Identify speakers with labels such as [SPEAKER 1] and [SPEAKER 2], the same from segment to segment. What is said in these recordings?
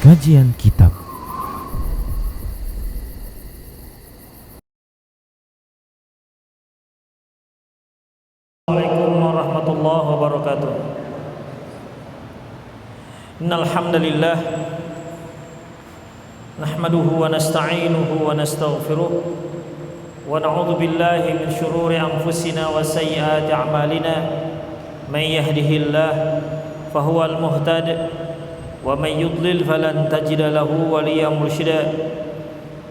[SPEAKER 1] Kajian Kitab.
[SPEAKER 2] Assalamualaikum warahmatullahi wabarakatuh. Innal hamdalillah nahmaduhu wa nasta'inuhu wa nastaghfiruh wa na'udzu billahi min shururi anfusina wa sayyiati a'malina. May yahdihillah fahuwal muhtad wa may yudlil falan tajida lahu waliyyan mursyida.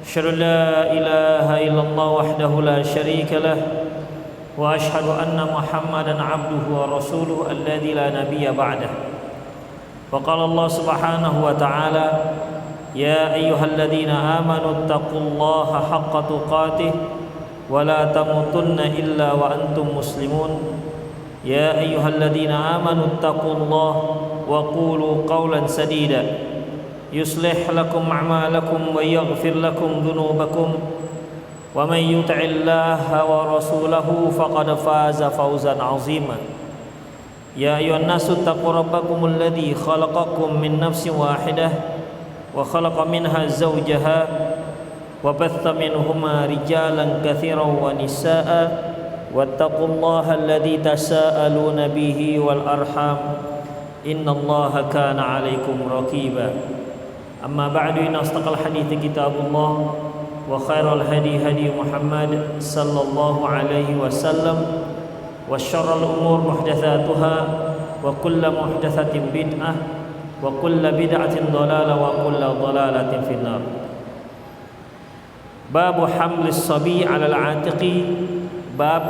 [SPEAKER 2] Asyhadu an la ilaha illallah wahdahu la syarika lah wa asyhadu anna Muhammadan abduhu wa rasuluhu alladzi la nabiyya ba'dah. Wa qala Allah subhanahu wa ta'ala, ya ayyuhalladzina amanu taqullaha haqqa tuqatih wa la tamutunna illa wa antum muslimun. Ya ayyuhalladzina amanu taqullaha wa qulu qawlan sadida yuslih lakum a'malakum wa yaghfir lakum dhunubakum wa man yuti'illaha wa rasulahu faqad faza fawzan 'azima. Ya ayyuhan nasu taqu rabbakumul ladzi khalaqakum min nafsin wahidah wa khalaqa minha zawjaha wa batha minhuma rijalan katsiran wa nisaa'a wattaqullaha alladzi tasaaluna bihi wal arham innallaha kana 'alaikum raqiba. Amma ba'du, inna asdaqal hadithi kitabullah wa khairal hadi hadi Muhammad sallallahu alaihi wasallam wa syarrul umur muhdatsatuha wa kullu muhdatsatin bid'ah wa kullu bid'atin dhalalah wa kullu dhalalatin finnar. Bab hamlis sabi 'alal 'atiqi, bab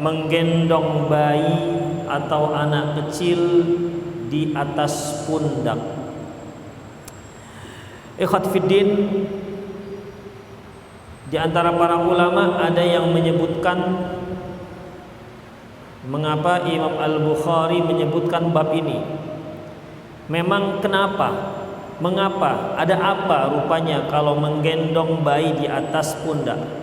[SPEAKER 2] menggendong bayi atau anak kecil di atas pundak. Ikhwat fiddin, di antara para ulama ada yang menyebutkan mengapa Imam Al-Bukhari menyebutkan bab ini. Memang kenapa? Mengapa? Ada apa rupanya kalau menggendong bayi di atas pundak?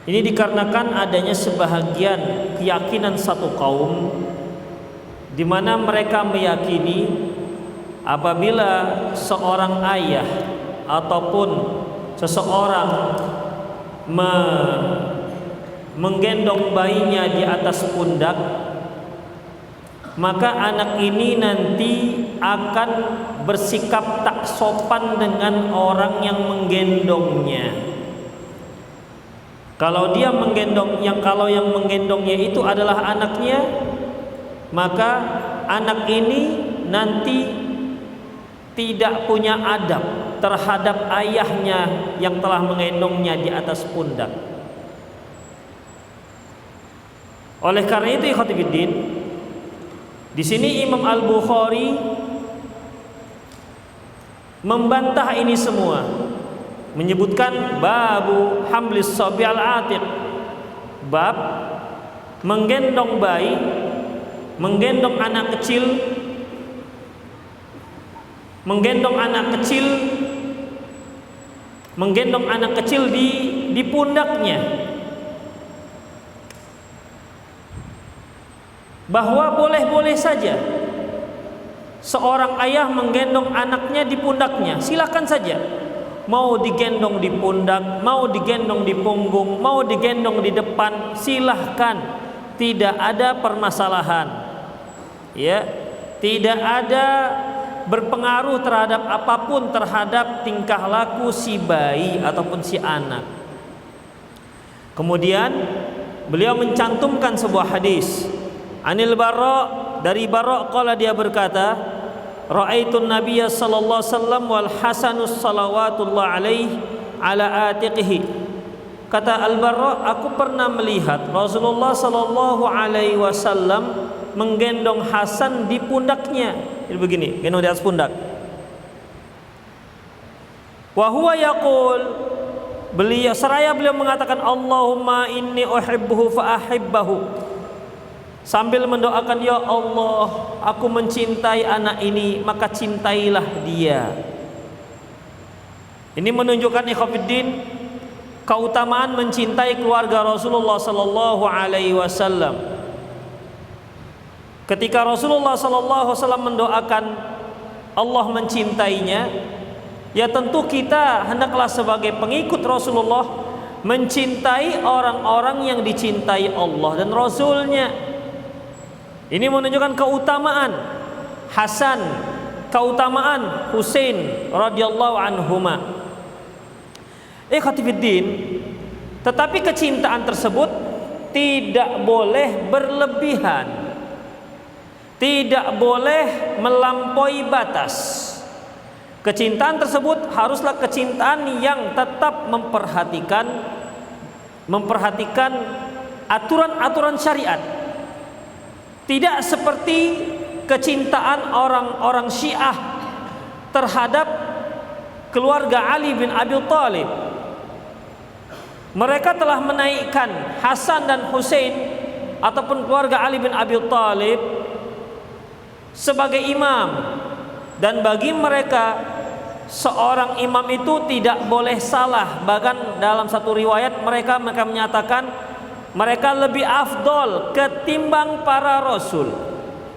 [SPEAKER 2] Ini dikarenakan adanya sebahagian keyakinan satu kaum di mana mereka meyakini apabila seorang ayah ataupun seseorang menggendong bayinya di atas pundak, maka anak ini nanti akan bersikap tak sopan dengan orang yang menggendongnya. Kalau yang menggendongnya itu adalah anaknya, maka anak ini nanti tidak punya adab terhadap ayahnya yang telah menggendongnya di atas pundak. Oleh karena itu, ikhwatifiddin, di sini Imam Al-Bukhari membantah ini semua, menyebutkan babu hamlis sabi al-atiq, bab menggendong bayi, menggendong anak kecil, menggendong anak kecil di pundaknya, bahwa boleh-boleh saja seorang ayah menggendong anaknya di pundaknya, silakan saja. Mau digendong di pundak, mau digendong di punggung, mau digendong di depan, silahkan, tidak ada permasalahan. Ya, tidak ada berpengaruh terhadap apapun terhadap tingkah laku si bayi ataupun si anak. Kemudian beliau mencantumkan sebuah hadis. Anil Barra, dari Barra qala, dia berkata, ra'aitun nabiyya sallallahu alaihi wasallam wal hasanus salawatullah alaihi ala atiqihi. Kata Al-Barra, aku pernah melihat Rasulullah sallallahu alaihi wasallam menggendong Hasan di pundaknya. Jadi begini, gendong di atas pundak. Wa huwa yaqul, seraya beliau mengatakan, Allahumma inni uhibbuhu fa ahibbahu, sambil mendoakan, ya Allah, aku mencintai anak ini, maka cintailah dia. Ini menunjukkan, ikhwatiddin, keutamaan mencintai keluarga Rasulullah sallallahu alaihi wasallam. Ketika Rasulullah sallallahu alaihi wasallam mendoakan Allah mencintainya, ya tentu kita hendaklah sebagai pengikut Rasulullah mencintai orang-orang yang dicintai Allah dan Rasulnya. Ini menunjukkan keutamaan Hasan, keutamaan Husain radhiyallahu anhuma. Ikhwati fiddin, tetapi kecintaan tersebut tidak boleh berlebihan, tidak boleh melampaui batas. Kecintaan tersebut haruslah kecintaan yang tetap memperhatikan aturan-aturan syariat. Tidak seperti kecintaan orang-orang Syiah terhadap keluarga Ali bin Abi Thalib. Mereka telah menaikkan Hasan dan Husain ataupun keluarga Ali bin Abi Thalib sebagai imam, dan bagi mereka seorang imam itu tidak boleh salah. Bahkan dalam satu riwayat mereka menyatakan mereka lebih afdol ketimbang para rasul.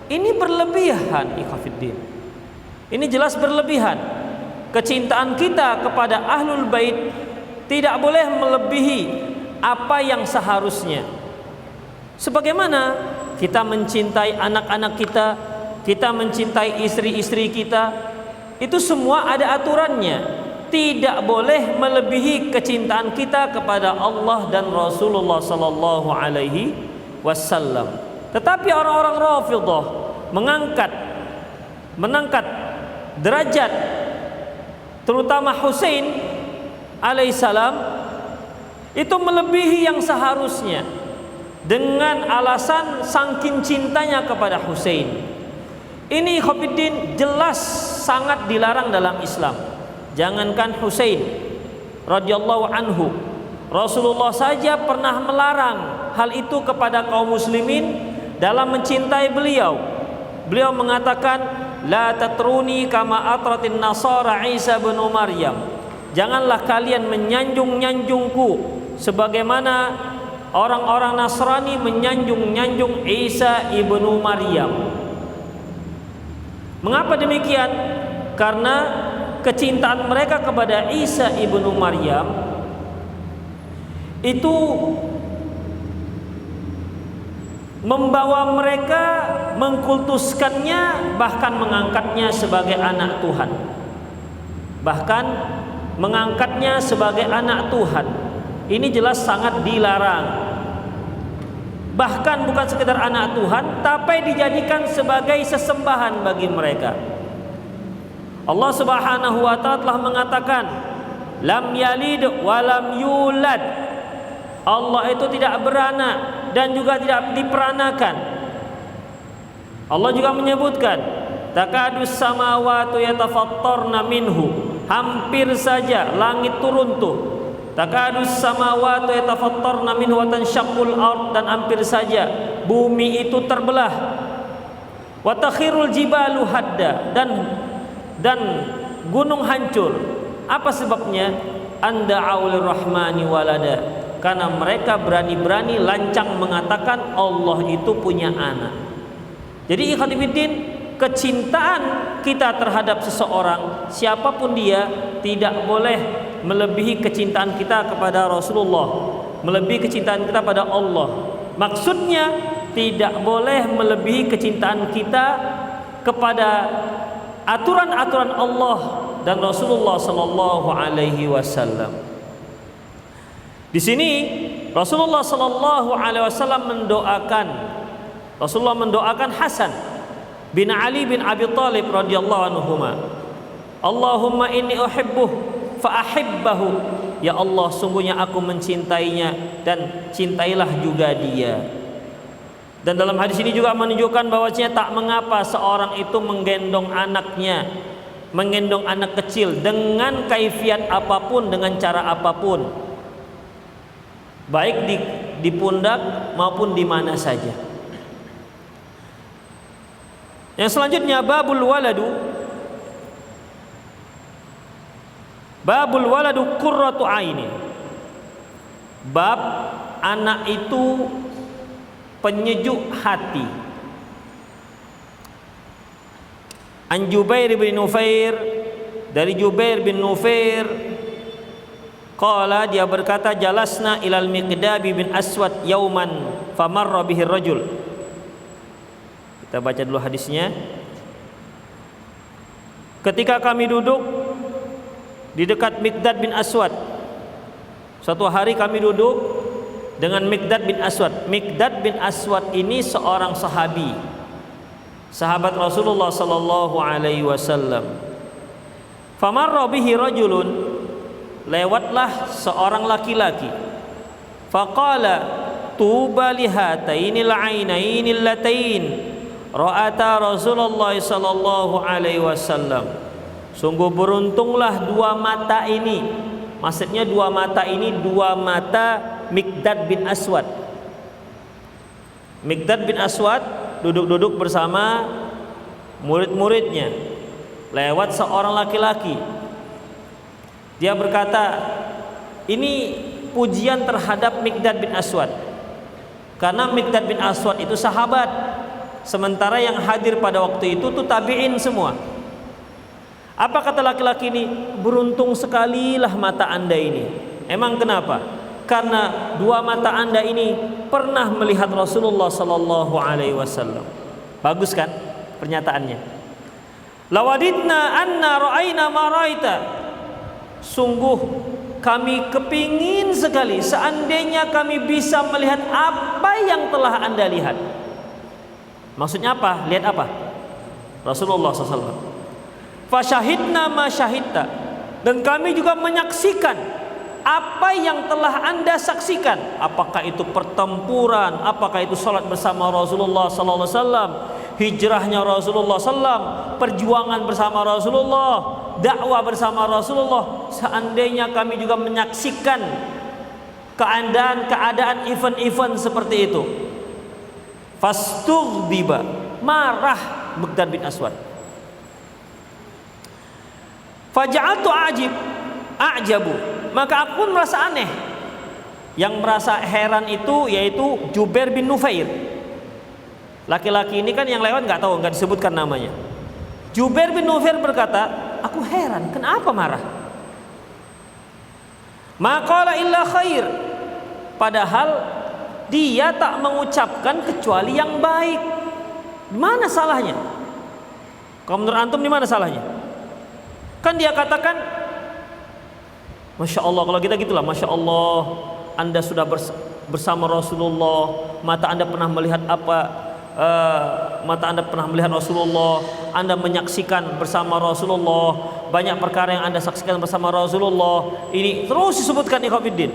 [SPEAKER 2] Ini berlebihan, ikhwatiddin. Ini jelas berlebihan. Kecintaan kita kepada ahlul bait tidak boleh melebihi apa yang seharusnya. Sebagaimana kita mencintai anak-anak kita, kita mencintai istri-istri kita, itu semua ada aturannya. Tidak boleh melebihi kecintaan kita kepada Allah dan Rasulullah sallallahu alaihi wasallam. Tetapi orang-orang Rafidhah mengangkat derajat terutama Husain alaihissalam itu melebihi yang seharusnya dengan alasan saking cintanya kepada Husain. Ini khofiddin jelas sangat dilarang dalam Islam. Jangankan Husain radhiyallahu anhu, Rasulullah saja pernah melarang hal itu kepada kaum muslimin dalam mencintai beliau. Beliau mengatakan, la tatruni kama atratin nasara Isa bin Maryam. Janganlah kalian menyanjung-nyanjungku sebagaimana orang-orang Nasrani menyanjung-nyanjung Isa ibnu Maryam. Mengapa demikian? Karena kecintaan mereka kepada Isa ibnu Maryam itu membawa mereka mengkultuskannya, bahkan mengangkatnya sebagai anak Tuhan. Bahkan mengangkatnya sebagai anak Tuhan. Ini jelas sangat dilarang. Bahkan bukan sekedar anak Tuhan, tapi dijadikan sebagai sesembahan bagi mereka. Allah Subhanahu wa ta'ala telah mengatakan, lam yalid wa lam yulad. Allah itu tidak beranak dan juga tidak diperanakan. Allah juga menyebutkan, takadus samawati yatafattarna minhu. Hampir saja langit turuntuh. Takadus samawati yatafattarna minhu wa tanshaqqul ard, dan hampir saja bumi itu terbelah. Wa takhirul jibalu hadda, dan gunung hancur. Apa sebabnya? Anda'u lirrahmani walada. Karena mereka berani-berani lancang mengatakan Allah itu punya anak. Jadi ikhwatifiddin, kecintaan kita terhadap seseorang siapapun dia tidak boleh melebihi kecintaan kita kepada Rasulullah, melebihi kecintaan kita pada Allah. Maksudnya tidak boleh melebihi kecintaan kita kepada aturan-aturan Allah dan Rasulullah sallallahu alaihi wasallam. Di sini Rasulullah sallallahu alaihi wasallam mendoakan Hasan bin Ali bin Abi Thalib radhiyallahu anhuma. Allahumma inni uhibbuh fa ahibbahu. Ya Allah, sungguhnya aku mencintainya dan cintailah juga dia. Dan dalam hadis ini juga menunjukkan bahwasanya tak mengapa seorang itu menggendong anaknya, menggendong anak kecil dengan kaifiat apapun, dengan cara apapun, baik di pundak maupun di mana saja. Yang selanjutnya babul waladu qurratu aini. Bab anak itu penyejuk hati. An Jubair bin Nufair, dari Jubair bin Nufair, qala, dia berkata, jalasna ilal Miqdad bin Aswad yauman famarra bihi rajul. Kita baca dulu hadisnya. Ketika kami duduk di dekat Miqdad bin Aswad, suatu hari kami duduk dengan Miqdad bin Aswad. Miqdad bin Aswad ini seorang sahabi, sahabat Rasulullah sallallahu alaihi wasallam. Famarra bihi rajulun, lewatlah seorang laki-laki. Faqala tuba lihatainil ainainil latain ra'ata Rasulullah sallallahu alaihi wasallam. Sungguh beruntunglah dua mata ini. Maksudnya dua mata ini dua mata Miqdad bin Aswad. Miqdad bin Aswad duduk-duduk bersama murid-muridnya. Lewat seorang laki-laki. Dia berkata, ini pujian terhadap Miqdad bin Aswad. Karena Miqdad bin Aswad itu sahabat, sementara yang hadir pada waktu itu tuh tabi'in semua. Apa kata laki-laki ini? Beruntung sekali lah mata anda ini. Emang kenapa? Karena dua mata anda ini pernah melihat Rasulullah sallallahu alaihi wasallam. Bagus kan pernyataannya? Lawadidna anna ra'ayna ma ra'aita. Sungguh kami kepingin sekali seandainya kami bisa melihat apa yang telah anda lihat. Maksudnya apa? Lihat apa? Rasulullah SAW. Fasyahidna ma syahidta, dan kami juga menyaksikan apa yang telah anda saksikan. Apakah itu pertempuran, apakah itu salat bersama Rasulullah SAW, hijrahnya Rasulullah SAW, perjuangan bersama Rasulullah, dakwah bersama Rasulullah. Seandainya kami juga menyaksikan keadaan event-event seperti itu. Fastughdiba, marah Miqdad bin Aswad. Faja'altu a'jabu, maka aku pun merasa aneh. Yang merasa heran itu yaitu Jubair bin Nufair. Laki-laki ini kan yang lewat nggak tahu, nggak disebutkan namanya. Jubair bin Nufair berkata, aku heran, kenapa marah? Maqala illa khair, padahal dia tak mengucapkan kecuali yang baik. Di mana salahnya? Kalau menurut antum di mana salahnya? Kan dia katakan, Masya Allah, kalau kita gitulah, Masya Allah, anda sudah bersama Rasulullah, mata anda pernah melihat apa? Mata anda pernah melihat Rasulullah, anda menyaksikan bersama Rasulullah, banyak perkara yang anda saksikan bersama Rasulullah. Ini terus disebutkan ikhwatiddin.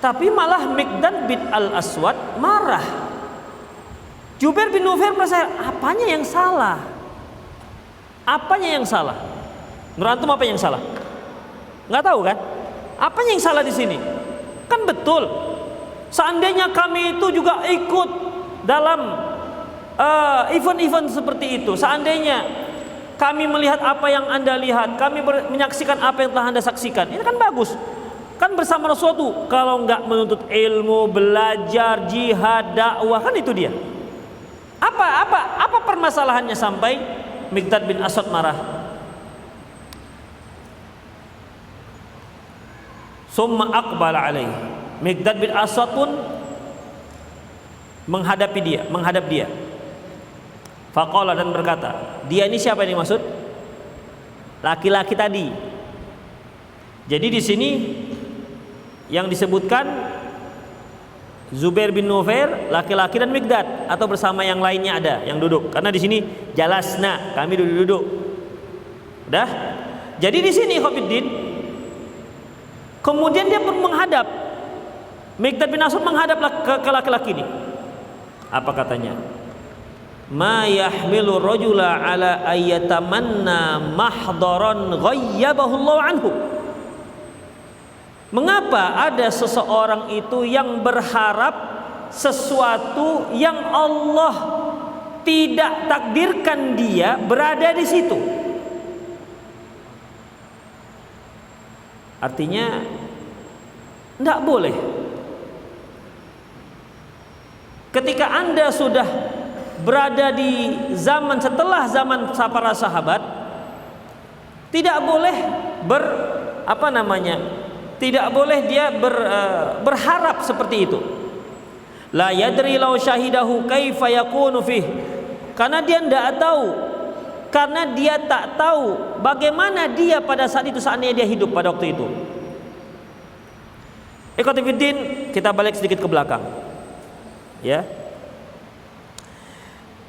[SPEAKER 2] Tapi malah Miqdad bin Al-Aswad marah. Jubair bin Nufair merasa, apanya yang salah? Apanya yang salah? Menurut antum apa yang salah? Nggak tahu kan? Apanya yang salah di sini? Kan betul. Seandainya kami itu juga ikut dalam event-event seperti itu, seandainya kami melihat apa yang anda lihat, kami menyaksikan apa yang telah anda saksikan, ini kan bagus. Kan bersama Rasulullah tuh, kalau nggak menuntut ilmu, belajar, jihad, dakwah, kan itu dia. Apa permasalahannya sampai Miqdad bin Aswad marah? Summa aqbala alaih. Miqdad bin Aswad pun menghadap dia. Faqala, dan berkata, dia ini siapa yang dimaksud? Laki-laki tadi. Jadi di sini yang disebutkan Zubair bin Nufair, laki-laki, dan Miqdad, atau bersama yang lainnya ada yang duduk. Karena di sini jalasna, kami duduk-duduk. Udah? Jadi di sini Khofiddin, kemudian dia pun menghadap. Miqdad bin Aswad menghadap ke laki-laki ini. Apa katanya? Ma yahmilu rajula ala ayyatamanna mahdaran ghayyabahu Allah anhu. Mengapa ada seseorang itu yang berharap sesuatu yang Allah tidak takdirkan dia berada di situ? Artinya tidak boleh. Ketika anda sudah berada di zaman setelah zaman para sahabat, tidak boleh tidak boleh dia berharap seperti itu. La yadri law syahidahu kaifa yakunu fih. Karena dia tidak tahu, karena dia tak tahu bagaimana dia pada saat itu, seandainya dia hidup pada waktu itu. Ikhwati fiddin, kita balik sedikit ke belakang. Ya.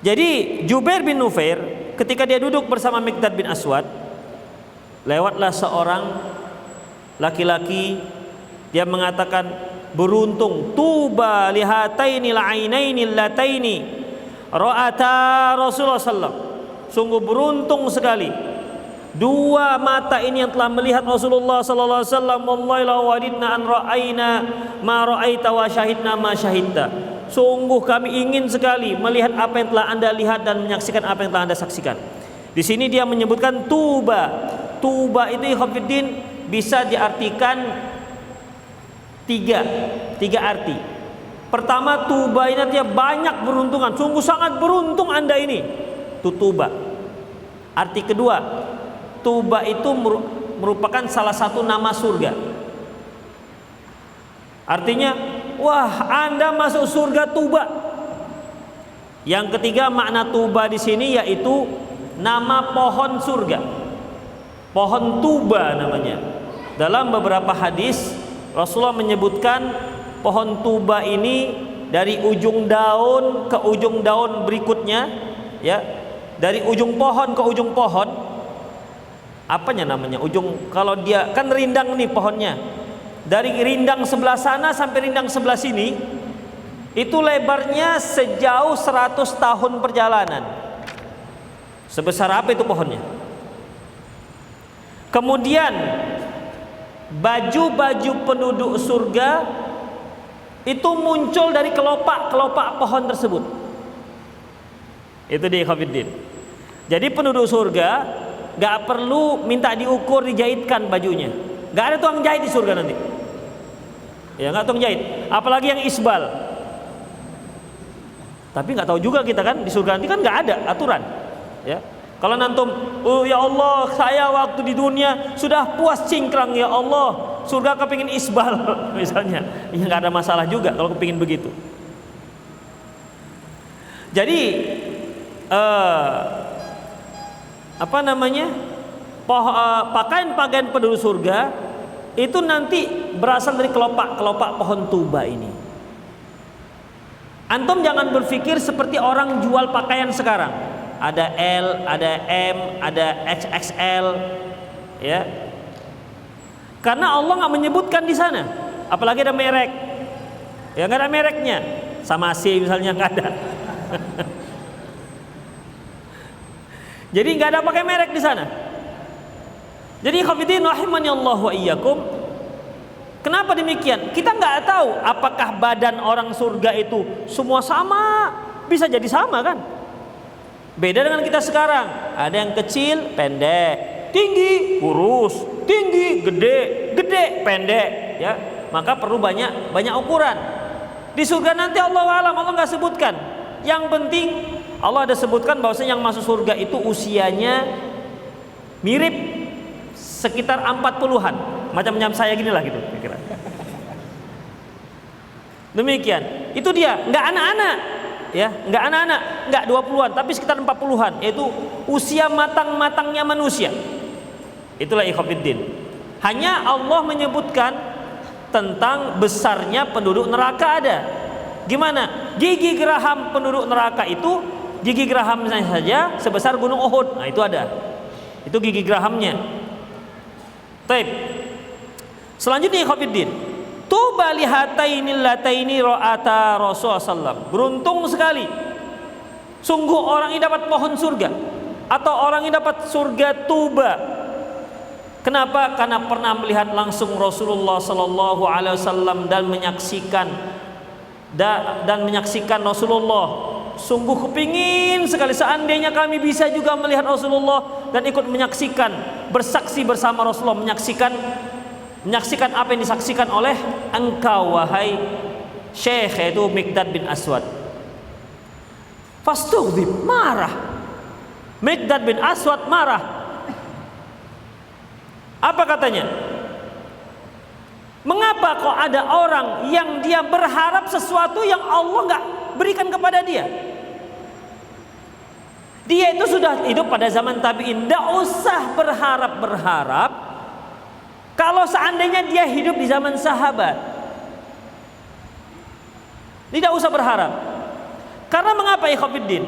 [SPEAKER 2] Jadi Jubair bin Nufair ketika dia duduk bersama Miqdad bin Aswad, lewatlah seorang laki-laki, dia mengatakan, beruntung, tuba lihataini la'ainaini allataini ra'ata Rasulullah sallallahu, sungguh beruntung sekali dua mata ini yang telah melihat Rasulullah sallallahu alaihi wasallam. Wallahi la wadidna an ra'aina ma ra'aita wa syahidna ma syahidta. Sungguh kami ingin sekali melihat apa yang telah Anda lihat dan menyaksikan apa yang telah Anda saksikan. Di sini dia menyebutkan tuba. Tuba itu ikhwatiddin bisa diartikan tiga arti. Pertama, tuba ini artinya banyak beruntungan, sungguh sangat beruntung Anda ini. Itu tuba. Arti kedua, tuba itu merupakan salah satu nama surga. Artinya, wah, Anda masuk surga tuba. Yang ketiga, makna tuba di sini yaitu nama pohon surga. Pohon tuba namanya. Dalam beberapa hadis Rasulullah menyebutkan pohon tuba ini dari ujung daun ke ujung daun berikutnya, ya, dari ujung pohon ke ujung pohon. Apanya namanya? Ujung, kalau dia kan rindang nih pohonnya. Dari rindang sebelah sana sampai rindang sebelah sini, itu lebarnya sejauh 100 tahun perjalanan. Sebesar apa itu pohonnya? Kemudian baju-baju penduduk surga itu muncul dari kelopak-kelopak pohon tersebut. Itu di Khafiddin. Jadi penduduk surga gak perlu minta diukur, dijahitkan bajunya. Gak ada tukang jahit di surga nanti. Ya, gak tukang jahit. Apalagi yang isbal. Tapi gak tahu juga kita kan di surga nanti kan gak ada aturan. Ya. Kalau nantum, oh ya Allah, saya waktu di dunia sudah puas cingkrang, ya Allah, surga kepingin isbal misalnya, ya nggak ada masalah juga kalau kepingin begitu. Jadi pakaian-pakaian penduduk surga itu nanti berasal dari kelopak-kelopak pohon tuba ini. Antum jangan berpikir seperti orang jual pakaian sekarang. Ada L, ada M, ada XXL, ya. Karena Allah nggak menyebutkan di sana, apalagi ada merek, ya nggak ada mereknya, sama C misalnya nggak ada. Jadi nggak ada pakai merek di sana. Jadi khafidin rahimani Allah wa iyyakum. Kenapa demikian? Kita nggak tahu apakah badan orang surga itu semua sama, bisa jadi sama kan? Beda dengan kita sekarang, ada yang kecil, pendek, tinggi, kurus, tinggi, gede, pendek, ya. Maka perlu banyak ukuran. Di surga nanti Allah nggak sebutkan. Yang penting Allah ada sebutkan bahwasanya yang masuk surga itu usianya mirip sekitar 40-an, macam saya gini lah gitu kira-kira. Demikian. Itu dia, nggak anak-anak. Ya, enggak anak-anak, enggak 20-an, tapi sekitar 40-an, yaitu usia matang-matangnya manusia. Itulah ikhwatiddin. Hanya Allah menyebutkan tentang besarnya penduduk neraka ada. Gimana? Gigi geraham penduduk neraka itu, gigi gerahamnya saja sebesar gunung Uhud. Nah, itu ada. Itu gigi gerahamnya. Baik. Selanjutnya ikhwatiddin. Tuba lihataini lataini ra'ata Rasulullah sallallahu. Beruntung sekali. Sungguh orang ini dapat pohon surga atau orang ini dapat surga tuba. Kenapa? Karena pernah melihat langsung Rasulullah sallallahu alaihi wasallam dan menyaksikan Rasulullah. Sungguh kepingin sekali seandainya kami bisa juga melihat Rasulullah dan ikut menyaksikan, bersaksi bersama Rasulullah, menyaksikan apa yang disaksikan oleh engkau wahai Syekh, yaitu Miqdad bin Aswad. Fastughdib, marah. Miqdad bin Aswad marah. Apa katanya? Mengapa kok ada orang yang dia berharap sesuatu yang Allah nggak berikan kepada dia? Dia itu sudah hidup pada zaman tabi'in, nggak usah berharap kalau seandainya dia hidup di zaman sahabat. Tidak usah berharap. Karena mengapa ikhwatiddin?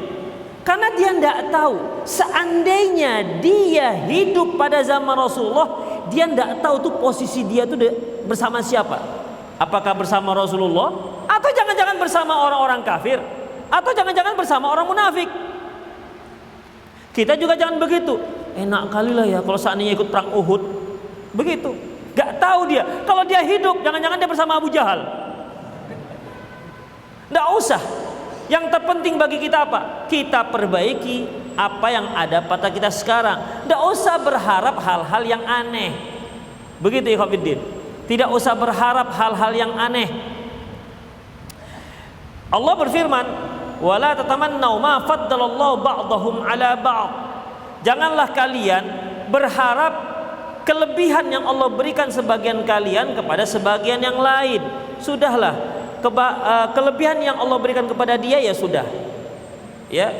[SPEAKER 2] Karena dia tidak tahu. Seandainya dia hidup pada zaman Rasulullah, dia tidak tahu tuh posisi dia tuh bersama siapa. Apakah bersama Rasulullah, atau jangan-jangan bersama orang-orang kafir, atau jangan-jangan bersama orang munafik. Kita juga jangan begitu. Enak kali lah ya kalau seandainya ikut perang Uhud. Begitu. Gak tahu dia. Kalau dia hidup, jangan-jangan dia bersama Abu Jahal. Gak usah. Yang terpenting bagi kita apa? Kita perbaiki apa yang ada pada kita sekarang. Gak usah berharap hal-hal yang aneh. Begitu ikhwatiddin. Tidak usah berharap hal-hal yang aneh. Allah berfirman, wala tatamannau ma faddalallahu ba'dahum ala ba'd. Janganlah kalian berharap kelebihan yang Allah berikan sebagian kalian kepada sebagian yang lain. Sudahlah, kelebihan yang Allah berikan kepada dia ya sudah. Ya.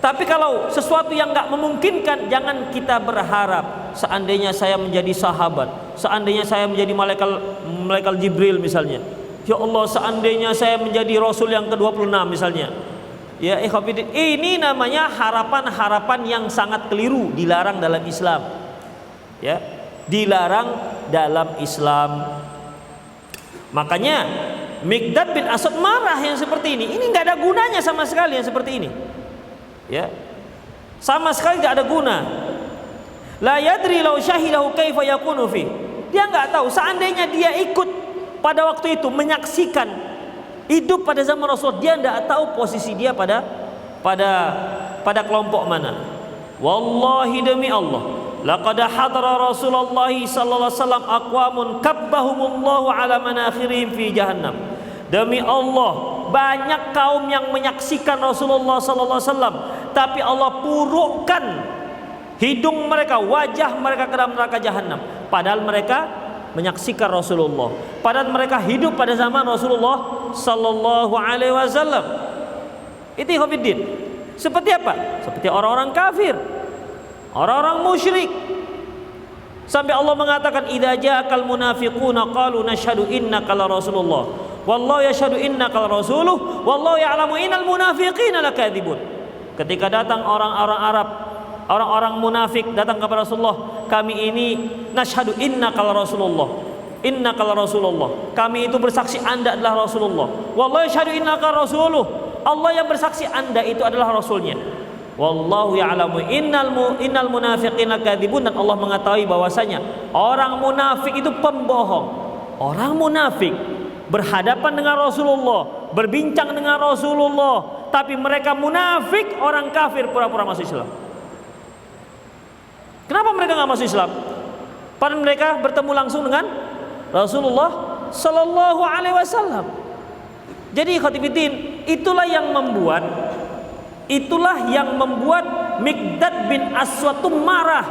[SPEAKER 2] Tapi kalau sesuatu yang enggak memungkinkan, jangan kita berharap seandainya saya menjadi sahabat, seandainya saya menjadi malaikat Jibril misalnya. Ya Allah, seandainya saya menjadi Rasul yang ke-26 misalnya. Ya, ini namanya harapan-harapan yang sangat keliru, dilarang dalam Islam. Ya, dilarang dalam Islam. Makanya Miqdad bin Aswad marah yang seperti ini. Ini nggak ada gunanya sama sekali yang seperti ini. Ya, sama sekali nggak ada guna. La yadri law syahidahu kaifa yakunu fi. Dia nggak tahu seandainya dia ikut pada waktu itu menyaksikan hidup pada zaman Rasul, dia tidak tahu posisi dia pada kelompok mana. Wallahi demi Allah, laqad hadara Rasulullah sallallahu alaihi wasallam aqwamun kabbahumullahu ala manakhirihim fi jahannam. Demi Allah, banyak kaum yang menyaksikan Rasulullah sallallahu alaihi wasallam, tapi Allah purukkan hidung mereka, wajah mereka ke dalam neraka jahanam. Padahal mereka menyaksikan Rasulullah, padahal mereka hidup pada zaman Rasulullah sallallahu alaihi wasallam. Itu ikhwatiddin. Seperti apa? Seperti orang-orang kafir, orang-orang musyrik. Sampai Allah mengatakan, idza ja'akal munafiquna qalu nashhadu innaka la rasulullah wallahu yashhadu innaka la rasuluh wallahu ya'lamu innal munafiqina lakadzibun. Ketika datang orang-orang Arab, orang-orang munafik datang kepada Rasulullah, kami ini nashhadu innaka la rasulullah, innaka la rasulullah, kami itu bersaksi Anda adalah Rasulullah, wallahu yashhadu innaka rasuluh, Allah yang bersaksi Anda itu adalah Rasulnya, wallahu ya'lamu innal munafiqina kadzibun, dan Allah mengetahui bahwasanya orang munafik itu pembohong. Orang munafik berhadapan dengan Rasulullah, berbincang dengan Rasulullah, tapi mereka munafik, orang kafir pura-pura masuk Islam. Kenapa mereka nggak masuk Islam? Padahal mereka bertemu langsung dengan Rasulullah Sallallahu Alaihi Wasallam. Jadi khatibuddin, itulah yang membuat Miqdad bin Aswad itu marah.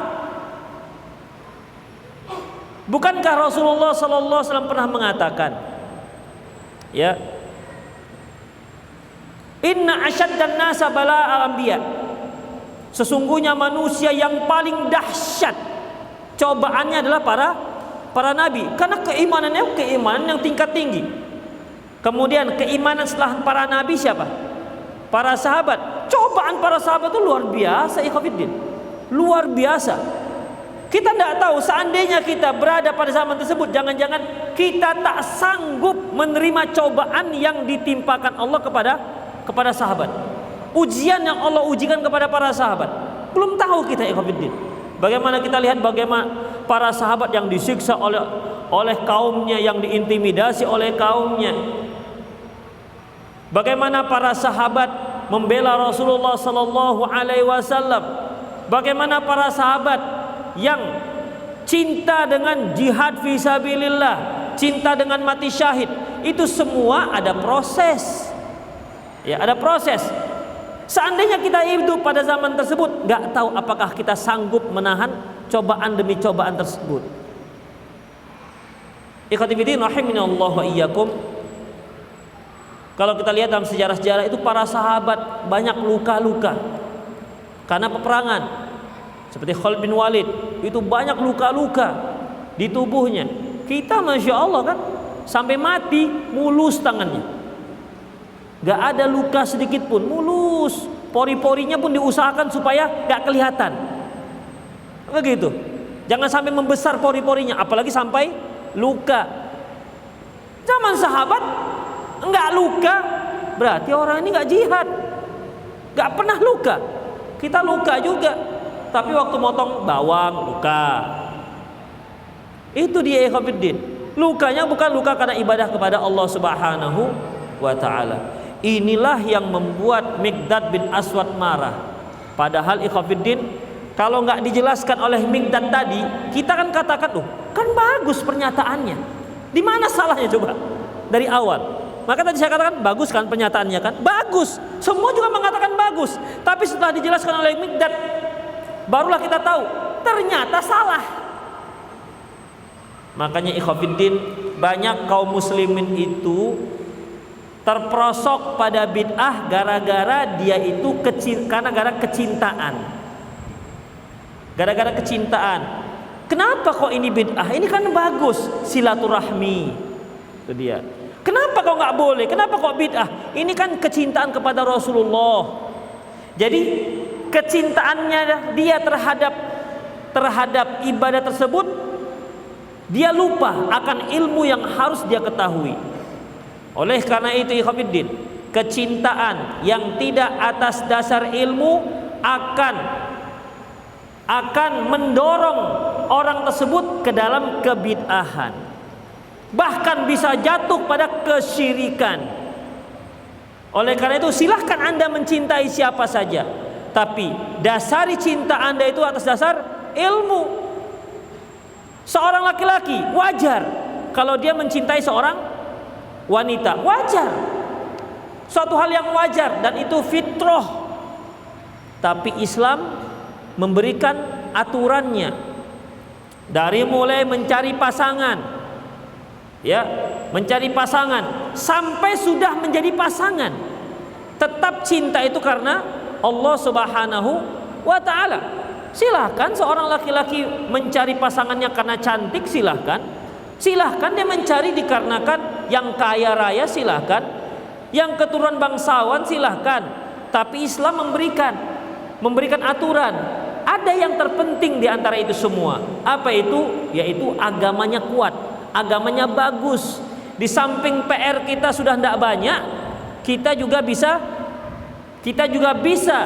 [SPEAKER 2] Bukankah Rasulullah Sallallahu Alaihi Wasallam pernah mengatakan, ya, inna asyaddan nasa bala'al anbiya, sesungguhnya manusia yang paling dahsyat cobaannya adalah para nabi, karena keimanan yang tingkat tinggi. Kemudian keimanan setelah para nabi siapa? Para sahabat. Cobaan para sahabat itu luar biasa, ikhwatiddin. Luar biasa. Kita tidak tahu seandainya kita berada pada zaman tersebut, jangan-jangan kita tak sanggup menerima cobaan yang ditimpakan Allah kepada sahabat. Ujian yang Allah ujikan kepada para sahabat, belum tahu kita, ikhwatiddin. Bagaimana kita lihat bagaimana para sahabat yang disiksa oleh kaumnya, yang diintimidasi oleh kaumnya. Bagaimana para sahabat membela Rasulullah sallallahu alaihi wasallam. Bagaimana para sahabat yang cinta dengan jihad fisabilillah, cinta dengan mati syahid. Itu semua ada proses. Ya, ada proses. Seandainya kita hidup pada zaman tersebut, nggak tahu apakah kita sanggup menahan cobaan demi cobaan tersebut. Ikhwati fillah rahimanallahu wa iyyakum. Kalau kita lihat dalam sejarah-sejarah itu, para sahabat banyak luka-luka karena peperangan. Seperti Khalid bin Walid, itu banyak luka-luka di tubuhnya. Kita Masya Allah kan, sampai mati mulus tangannya, gak ada luka sedikit pun, mulus. Pori-porinya pun diusahakan supaya gak kelihatan. Begitu. Jangan sampai membesar pori-porinya, apalagi sampai luka. Zaman sahabat enggak luka, berarti orang ini enggak jihad, enggak pernah luka. Kita luka juga, tapi waktu motong bawang luka. Itu dia ikhwatiddin. Lukanya bukan luka karena ibadah kepada Allah Subhanahu wa taala. Inilah yang membuat Miqdad bin Aswad marah. Padahal ikhwatiddin, kalau nggak dijelaskan oleh Miqdad tadi, kita kan katakan, loh, kan bagus pernyataannya. Di mana salahnya coba? Dari awal. Maka tadi saya katakan bagus kan pernyataannya kan? Bagus. Semua juga mengatakan bagus. Tapi setelah dijelaskan oleh Miqdad, barulah kita tahu ternyata salah. Makanya ikhwatiddin, banyak kaum muslimin itu terperosok pada bid'ah gara-gara dia itu gara-gara kecintaan. Gara-gara kecintaan. Kenapa kok ini bid'ah? Ini kan bagus, silaturahmi. Itu dia. Kenapa kok nggak boleh? Kenapa kok bid'ah? Ini kan kecintaan kepada Rasulullah. Jadi kecintaannya dia terhadap ibadah tersebut, dia lupa akan ilmu yang harus dia ketahui. Oleh karena itu ikhwatiddin, kecintaan yang tidak atas dasar ilmu akan mendorong orang tersebut ke dalam kebid'ahan, bahkan bisa jatuh pada kesyirikan. Oleh karena itu silahkan Anda mencintai siapa saja, tapi dasari cinta Anda itu atas dasar ilmu. Seorang laki-laki wajar kalau dia mencintai seorang wanita, wajar, suatu hal yang wajar dan itu fitrah. Tapi Islam memberikan aturannya, dari mulai mencari pasangan, ya, mencari pasangan sampai sudah menjadi pasangan, tetap cinta itu karena Allah Subhanahu wa taala. Silahkan seorang laki-laki mencari pasangannya karena cantik, silahkan dia mencari dikarenakan yang kaya raya, silahkan, yang keturunan bangsawan, silahkan. Tapi Islam memberikan aturan. Ada yang terpenting di antara itu semua. Apa itu? Yaitu agamanya kuat, agamanya bagus. Di samping PR kita sudah tidak banyak, kita juga bisa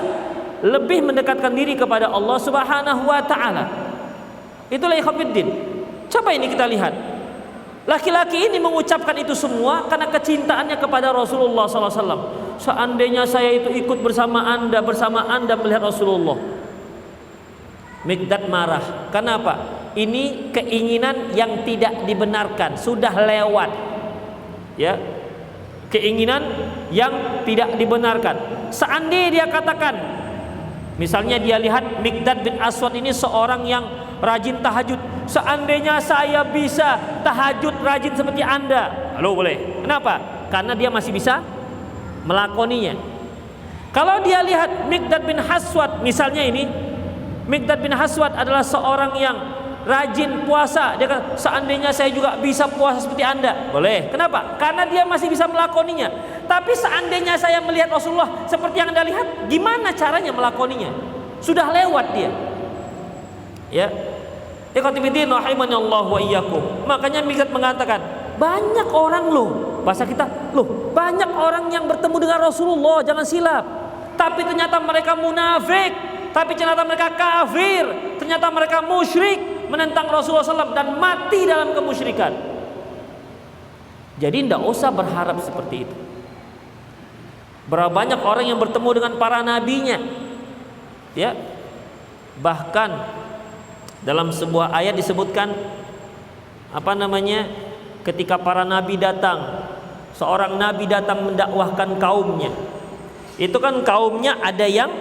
[SPEAKER 2] lebih mendekatkan diri kepada Allah Subhanahu wa taala. Itulah ikhwatiddin. Coba ini kita lihat. Laki-laki ini mengucapkan itu semua karena kecintaannya kepada Rasulullah SAW. Seandainya saya itu ikut bersama anda melihat Rasulullah. Miqdad marah. Kenapa? Ini keinginan yang tidak dibenarkan, sudah lewat. Ya, keinginan yang tidak dibenarkan. Seandainya dia katakan, misalnya dia lihat Miqdad bin Aswad ini seorang yang rajin tahajud. Seandainya saya bisa tahajud rajin seperti anda, lalu boleh. Kenapa? Karena dia masih bisa melakoninya. Kalau dia lihat Miqdad bin Aswad, misalnya ini, Miqdad bin Aswad adalah seorang yang rajin puasa. Dia kata, seandainya saya juga bisa puasa seperti anda, boleh. Kenapa? Karena dia masih bisa melakoninya. Tapi seandainya saya melihat Rasulullah seperti yang anda lihat, gimana caranya melakoninya? Sudah lewat dia. Ya, ikhwatiddin rahimanallahu wa iyyakum. Makanya Miqdad mengatakan, banyak orang loh, bahasa kita, loh, banyak orang yang bertemu dengan Rasulullah, jangan silap. Tapi ternyata mereka munafik, tapi ternyata mereka kafir, ternyata mereka musyrik, menentang Rasulullah SAW dan mati dalam kemusyrikan. Jadi tidak usah berharap seperti itu. Berapa banyak orang yang bertemu dengan para nabinya, ya, bahkan dalam sebuah ayat disebutkan ketika para nabi datang, seorang nabi datang mendakwahkan kaumnya, Itu kan kaumnya ada yang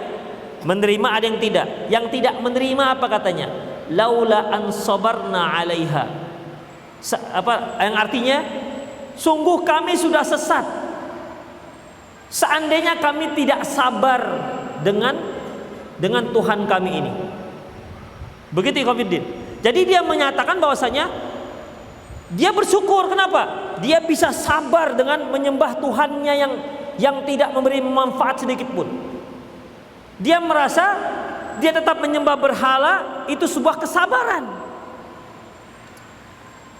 [SPEAKER 2] menerima, ada yang tidak. Yang tidak menerima apa katanya? Laula an sabarna 'alaiha. Yang artinya sungguh kami sudah sesat. Seandainya kami tidak sabar dengan Tuhan kami ini. Begitu ikhwatiddin. Jadi dia menyatakan bahwasanya dia bersyukur. Kenapa? Dia bisa sabar dengan menyembah Tuhannya yang tidak memberi manfaat sedikit pun. Dia merasa dia tetap menyembah berhala itu sebuah kesabaran.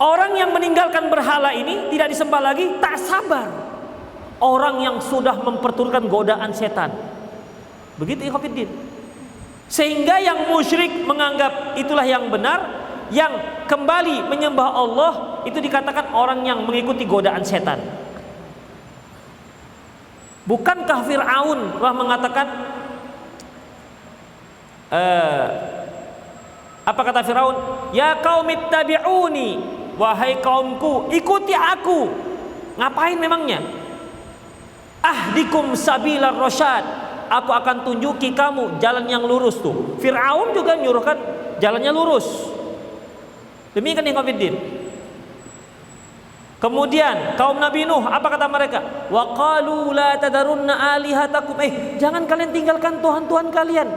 [SPEAKER 2] Orang yang meninggalkan berhala ini tidak disembah lagi, tak sabar. Orang yang sudah memperturutkan godaan setan. Begitu ikhwatiddin. Sehingga yang musyrik menganggap itulah yang benar, yang kembali menyembah Allah itu dikatakan orang yang mengikuti godaan setan. Bukankah Fir'aun telah mengatakan apa kata Fir'aun? Ya qaumittabi'uni, wahai kaumku, ikuti aku. Ngapain memangnya? Ahdikum sabilar rasyad, aku akan tunjuki kamu jalan yang lurus tuh. Fir'aun juga menyuruhkan jalannya lurus. Demikian ikhwatiddin. Kemudian kaum Nabi Nuh, apa kata mereka? Wa qalu la tadarunna alihatakum. Jangan kalian tinggalkan tuhan-tuhan kalian.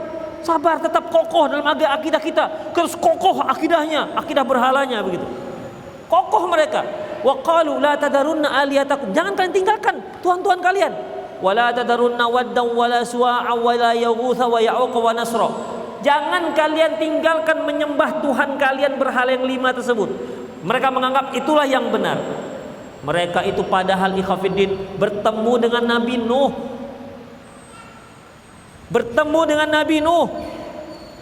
[SPEAKER 2] Sabar, tetap kokoh dalam akidah kita. Terus kokoh akidahnya, akidah berhalanya begitu. Kokoh mereka. Wa qalu la tadarunna alihatakum. Jangan kalian tinggalkan tuhan-tuhan kalian. Wa la tadarunna waddan wa la suwa'a wa la yaghutha wa ya'uqa wa nasra. Jangan kalian tinggalkan menyembah Tuhan kalian berhala yang 5 tersebut. Mereka menganggap itulah yang benar. Mereka itu padahal ikhwatiddin bertemu dengan Nabi Nuh. Bertemu dengan Nabi Nuh.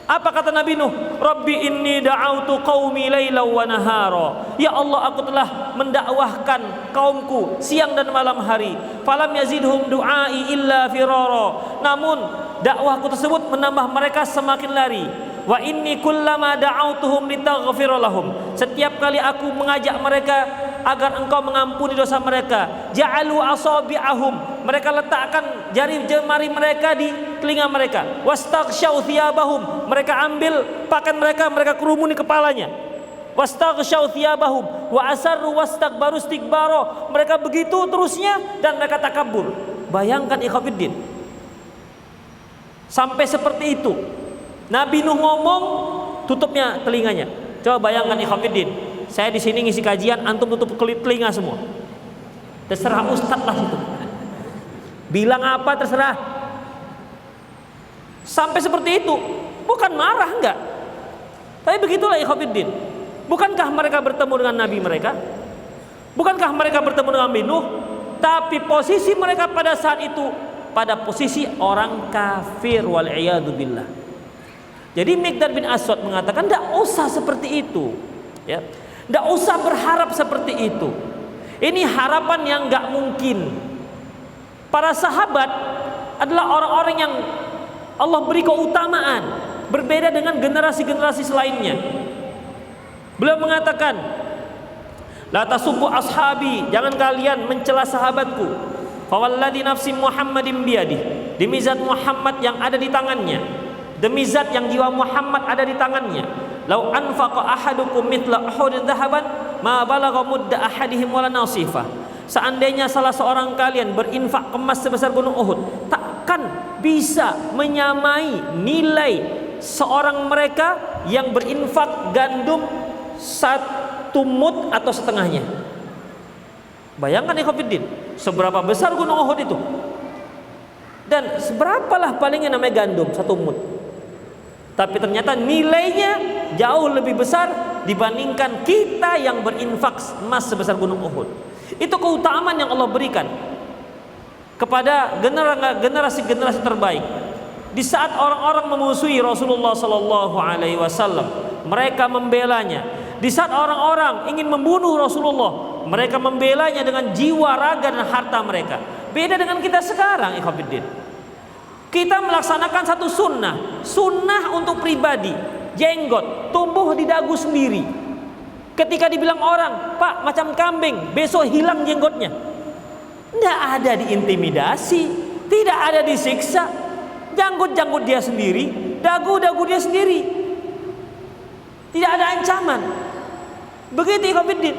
[SPEAKER 2] Apa kata Nabi Nuh? Rabbi inni da'autu qaumi lailan wa nahara. Ya Allah, aku telah mendakwahkan kaumku siang dan malam hari. Falam yazidhum du'ai illa firara. Namun dakwahku tersebut menambah mereka semakin lari. Wa inni kullama da'autuhum litaghfira lahum. Setiap kali aku mengajak mereka agar engkau mengampuni dosa mereka, ja'alu asabi'ahum, mereka letakkan jari jemari mereka di telinga mereka, wastaghsyaw thiyabahum, mereka ambil pakaian mereka, mereka kerumuni kepalanya, wastaghsyaw thiyabahum wa asarru wastakbaru istikbara, mereka begitu terusnya dan mereka takabur. Bayangkan ikhwatiddin, sampai seperti itu. Nabi Nuh ngomong, tutupnya telinganya. Coba bayangkan ikhwatiddin, saya di sini ngisi kajian, antum tutup telinga semua. Terserah ustadz lah itu. Bilang apa terserah. Sampai seperti itu. Bukan marah, enggak. Tapi begitulah ikhwatiddin. Bukankah mereka bertemu dengan nabi mereka? Bukankah mereka bertemu dengan Nabi Nuh? Tapi posisi mereka pada saat itu pada posisi orang kafir, wal iyadu billah. Jadi Miqdad bin Aswad mengatakan, tidak usah seperti itu, ya. Tidak usah berharap seperti itu. Ini harapan yang gak mungkin. Para sahabat adalah orang-orang yang Allah beri keutamaan, berbeda dengan generasi-generasi selainnya. Beliau mengatakan, la tasubbu ashabi, jangan kalian mencela sahabatku. Fawalladhi nafsi Muhammadin biyadih, demi zat Muhammad yang ada di tangannya, demi zat yang jiwa Muhammad ada di tangannya. Lau anfaqa ahadukum mithla uhudin dhahaban ma balagha mudda ahadihim wala nasifah. Seandainya salah seorang kalian berinfak emas sebesar gunung Uhud, takkan bisa menyamai nilai seorang mereka yang berinfak gandum 1 mud atau setengahnya. Bayangkan ikhwatiddin, seberapa besar gunung Uhud itu. Dan seberapalah palingnya namanya gandum 1 mud. Tapi ternyata nilainya jauh lebih besar dibandingkan kita yang berinfak emas sebesar gunung Uhud. Itu keutamaan yang Allah berikan kepada generasi-generasi terbaik. Di saat orang-orang memusuhi Rasulullah sallallahu alaihi wasallam, mereka membelanya. Di saat orang-orang ingin membunuh Rasulullah, mereka membelanya dengan jiwa, raga dan harta mereka. Beda dengan kita sekarang, ikhwatiddin. Kita melaksanakan satu sunnah untuk pribadi, jenggot tumbuh di dagu sendiri. Ketika dibilang orang, Pak macam kambing, besok hilang jenggotnya. Tidak ada diintimidasi, Tidak ada disiksa. Janggut-janggut dia sendiri, dagu-dagu dia sendiri. Tidak ada ancaman. Begitu ikhwatiddin.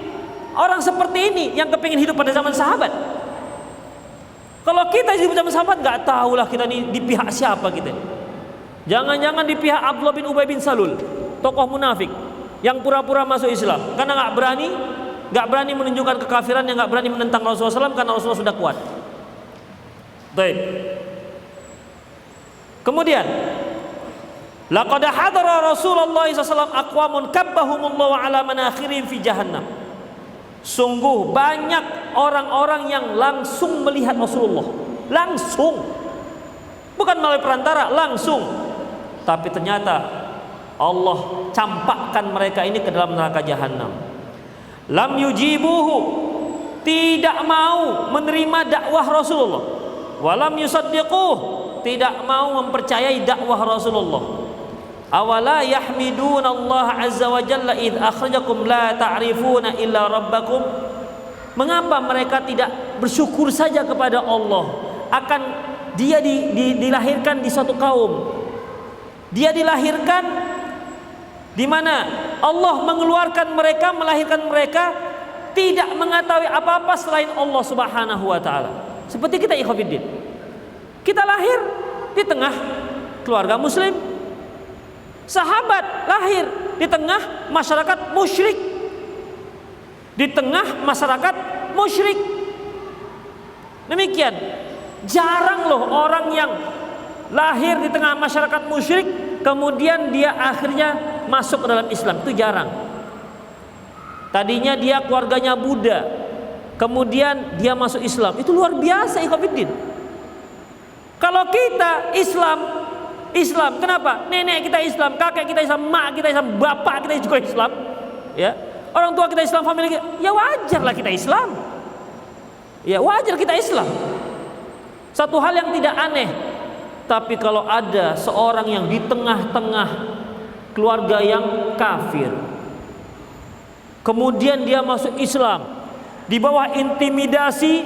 [SPEAKER 2] Orang seperti ini yang kepingin hidup pada zaman sahabat. Kalau kita hidup zaman sahabat, nggak tahulah kita ini di pihak siapa kita. Jangan-jangan di pihak Abdullah bin Ubay bin Salul, tokoh munafik yang pura-pura masuk Islam karena nggak berani menunjukkan kekafiran, yang nggak berani menentang Rasulullah SAW karena Rasulullah sudah kuat. Baik. Kemudian, laqad hadara Rasulullah SAW aqwamun kabbahumullahu ala manakhirihim fi jahannam. Sungguh banyak orang-orang yang langsung melihat Rasulullah, langsung, bukan melalui perantara, langsung. Tapi ternyata Allah campakkan mereka ini ke dalam neraka jahanam. Lam yujibuhu, tidak mau menerima dakwah Rasulullah. Walam yusaddiquh, tidak mau mempercayai dakwah Rasulullah. Awala yahmiduna Allah azza wa jalla id akhrajakum la ta'rifuna illa rabbakum. Mengapa mereka tidak bersyukur saja kepada Allah akan dia dilahirkan di suatu kaum. Dia dilahirkan di mana Allah mengeluarkan mereka, melahirkan mereka tidak mengetahui apa-apa selain Allah Subhanahu wa taala. Seperti kita ikhwatiddin. Kita lahir di tengah keluarga muslim. Sahabat lahir di tengah masyarakat musyrik. Di tengah masyarakat musyrik. Demikian. Jarang loh orang yang lahir di tengah masyarakat musyrik kemudian dia akhirnya masuk ke dalam Islam. Itu jarang. Tadinya dia keluarganya Buddha, kemudian dia masuk Islam. Itu luar biasa ikhwatiddin. Kalau kita Islam, kenapa? Nenek kita Islam, kakek kita Islam, mak kita Islam, bapak kita juga Islam, ya. Orang tua kita Islam, family kita, ya wajarlah kita Islam. Ya wajar kita Islam. Satu hal yang tidak aneh. Tapi kalau ada seorang yang di tengah-tengah keluarga yang kafir, kemudian dia masuk Islam di bawah intimidasi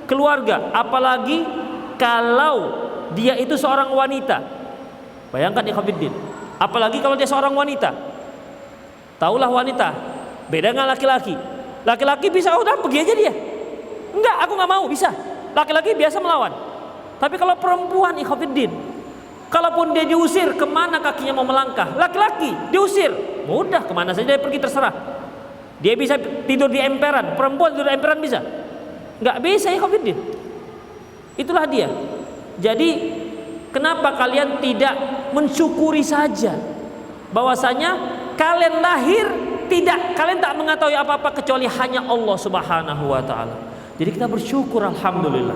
[SPEAKER 2] keluarga, apalagi kalau dia itu seorang wanita. Bayangkan ikhwatiddin, apalagi kalau dia seorang wanita. Taulah wanita, beda dengan laki-laki. Laki-laki bisa udah pergi aja dia. Enggak, aku nggak mau, bisa. Laki-laki biasa melawan. Tapi kalau perempuan ikhwatiddin, kalaupun dia diusir, kemana kakinya mau melangkah? Laki-laki diusir, mudah, kemana saja dia pergi terserah. Dia bisa tidur di emperan, perempuan tidur di emperan bisa? Nggak bisa ikhwatiddin. Itulah dia. Jadi kenapa kalian tidak mensyukuri saja bahwasanya kalian lahir kalian tak mengetahui apa-apa kecuali hanya Allah Subhanahu wa taala. Jadi kita bersyukur, alhamdulillah.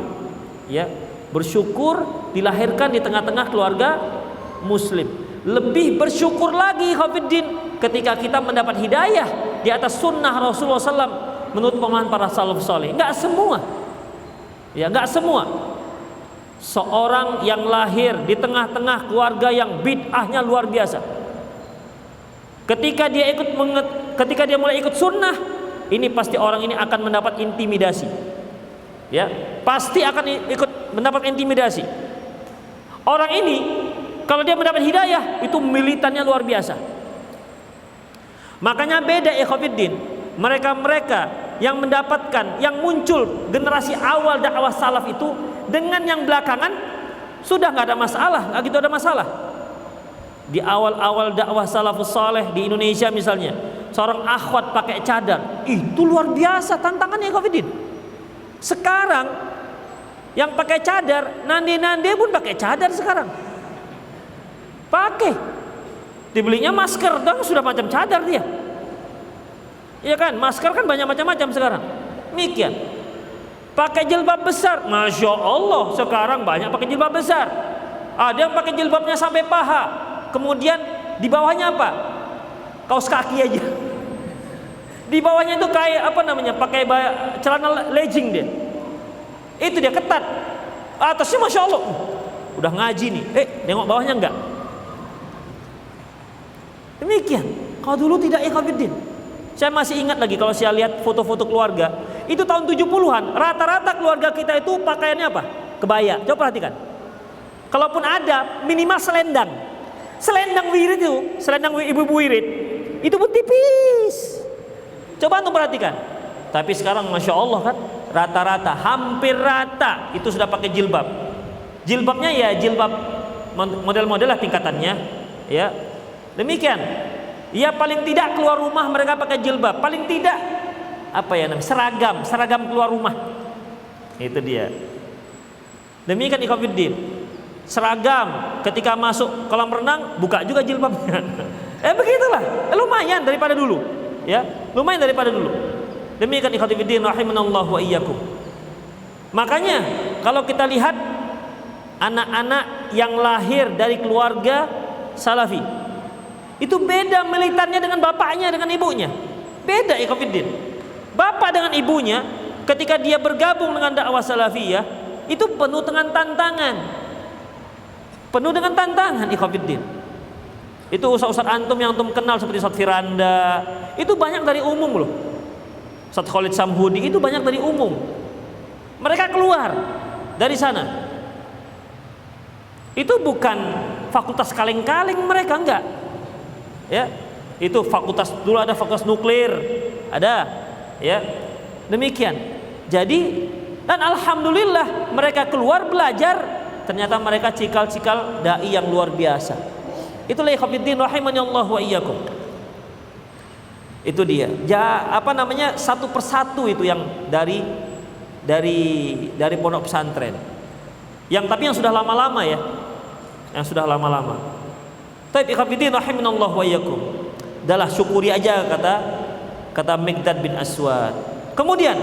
[SPEAKER 2] Ya, bersyukur dilahirkan di tengah-tengah keluarga muslim. Lebih bersyukur lagi ikhwatiddin ketika kita mendapat hidayah di atas sunnah Rasulullah SAW menurut pemahaman para salaf saleh. Enggak semua. Ya, enggak semua. Seorang yang lahir di tengah-tengah keluarga yang bid'ahnya luar biasa, ketika dia mulai ikut sunnah, ini pasti orang ini akan mendapat intimidasi. Ya, pasti akan mendapat intimidasi. Orang ini kalau dia mendapat hidayah itu militannya luar biasa. Makanya beda ikhwatiddin, mereka yang mendapatkan, yang muncul generasi awal dakwah salaf itu dengan yang belakangan sudah nggak ada masalah, nggak gitu ada masalah. Di awal-awal dakwah salafus saleh di Indonesia misalnya, seorang akhwat pakai cadar, itu luar biasa tantangannya ikhwatiddin. Sekarang yang pakai cadar, nande pun pakai cadar sekarang. Pakai, dibelinya masker, dan sudah macam cadar dia. Iya kan, masker kan banyak macam-macam sekarang. Demikian. Pakai jilbab besar, masya Allah, sekarang banyak pakai jilbab besar. Ada yang pakai jilbabnya sampai paha, kemudian di bawahnya apa? Kaos kaki aja. Di bawahnya itu kayak apa namanya? Pakai celana legging dia. Itu dia ketat. Atasnya masya Allah, udah ngaji nih. Nengok bawahnya enggak? Demikian. Kalau dulu tidak ikhwatiddin. Saya masih ingat lagi kalau saya lihat foto-foto keluarga. Itu tahun 70-an, rata-rata keluarga kita itu pakaiannya apa? kebaya. Coba perhatikan. Kalaupun ada, minimal selendang. Selendang wirid itu, selendang ibu-ibu wirid, itu pun tipis. Coba untuk perhatikan. Tapi sekarang Masya Allah kan, rata-rata, hampir rata itu sudah pakai jilbab. Jilbabnya ya jilbab model-model lah tingkatannya, ya. Demikian. Ya paling tidak keluar rumah mereka pakai jilbab. Paling tidak apa ya namanya? Seragam keluar rumah. Itu dia. Demikian ikhwatiddin. Seragam ketika masuk kolam renang buka juga jilbabnya. Begitulah. Lumayan daripada dulu. Ya, lumayan daripada dulu. Demikian ikhwatiddin rahimanallahu wa iyyakum. Makanya kalau kita lihat anak-anak yang lahir dari keluarga salafi, itu beda militannya dengan bapaknya, dengan ibunya. Beda ikhwatiddin. Bapak dengan ibunya ketika dia bergabung dengan dakwah salafiyah itu penuh dengan tantangan. Penuh dengan tantangan ikhwatiddin. Itu ustaz-ustaz antum yang antum kenal seperti Ustaz Firanda, itu banyak dari umum loh. Ustaz Khalid Samhudi itu banyak dari umum. Mereka keluar dari sana. Itu bukan fakultas kaleng-kaleng mereka, enggak. Ya, itu fakultas dulu ada fakultas nuklir, ada, ya. Demikian. Jadi dan alhamdulillah mereka keluar belajar. Ternyata mereka cikal-cikal dai yang luar biasa. Itulah ikhwatiddin rahimani Allah wa iyyakum. Itu dia. Satu persatu itu yang dari pondok pesantren. Tapi yang sudah lama-lama ya. Yang sudah lama-lama. Tapi ikhwatiddin rahimani Allah wa iyyakum. Adalah syukuri aja kata Miqdad bin Aswad. Kemudian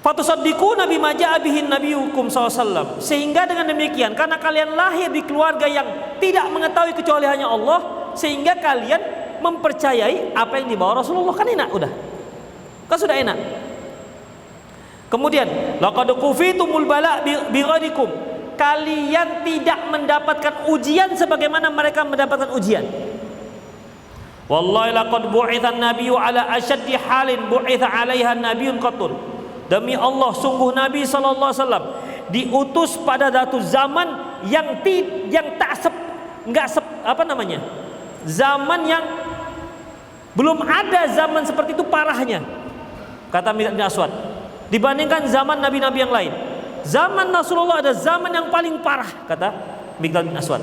[SPEAKER 2] fatusaddiquna bima ja'a bihi nabiyukum sallallahu, sehingga dengan demikian karena kalian lahir di keluarga yang tidak mengetahui kecuali hanya Allah, sehingga kalian mempercayai apa yang dibawa Rasulullah. Kan enak udah. Kan sudah enak. Kemudian laqad kufitumul bala bighadikum, kalian tidak mendapatkan ujian sebagaimana mereka mendapatkan ujian. Wallahi laqad bu'ithan nabiyyu ala asyaddi halin bu'itha 'alaiha nabiyyun qattun. Demi Allah, sungguh Nabi sallallahu alaihi wasallam diutus pada satu zaman zaman yang belum ada zaman seperti itu parahnya. Kata Miqdad bin Aswad, dibandingkan zaman nabi-nabi yang lain. Zaman Rasulullah ada zaman yang paling parah, kata Miqdad bin Aswad.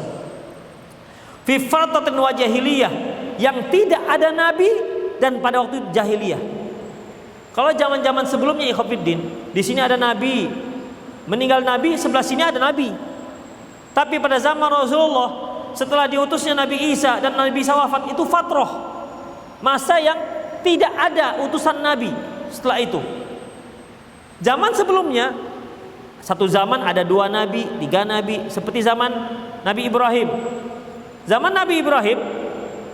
[SPEAKER 2] Fi fartatin wa jahiliyah, yang tidak ada nabi dan pada waktu jahiliyah. Kalau zaman-zaman sebelumnya ikhwatiddin, di sini ada nabi, meninggal nabi, sebelah sini ada nabi. Tapi pada zaman Rasulullah, setelah diutusnya Nabi Isa dan Nabi Isa wafat, itu fatrah, masa yang tidak ada utusan nabi setelah itu. Zaman sebelumnya, satu zaman ada 2 nabi, 3 nabi, seperti zaman Nabi Ibrahim. Zaman Nabi Ibrahim,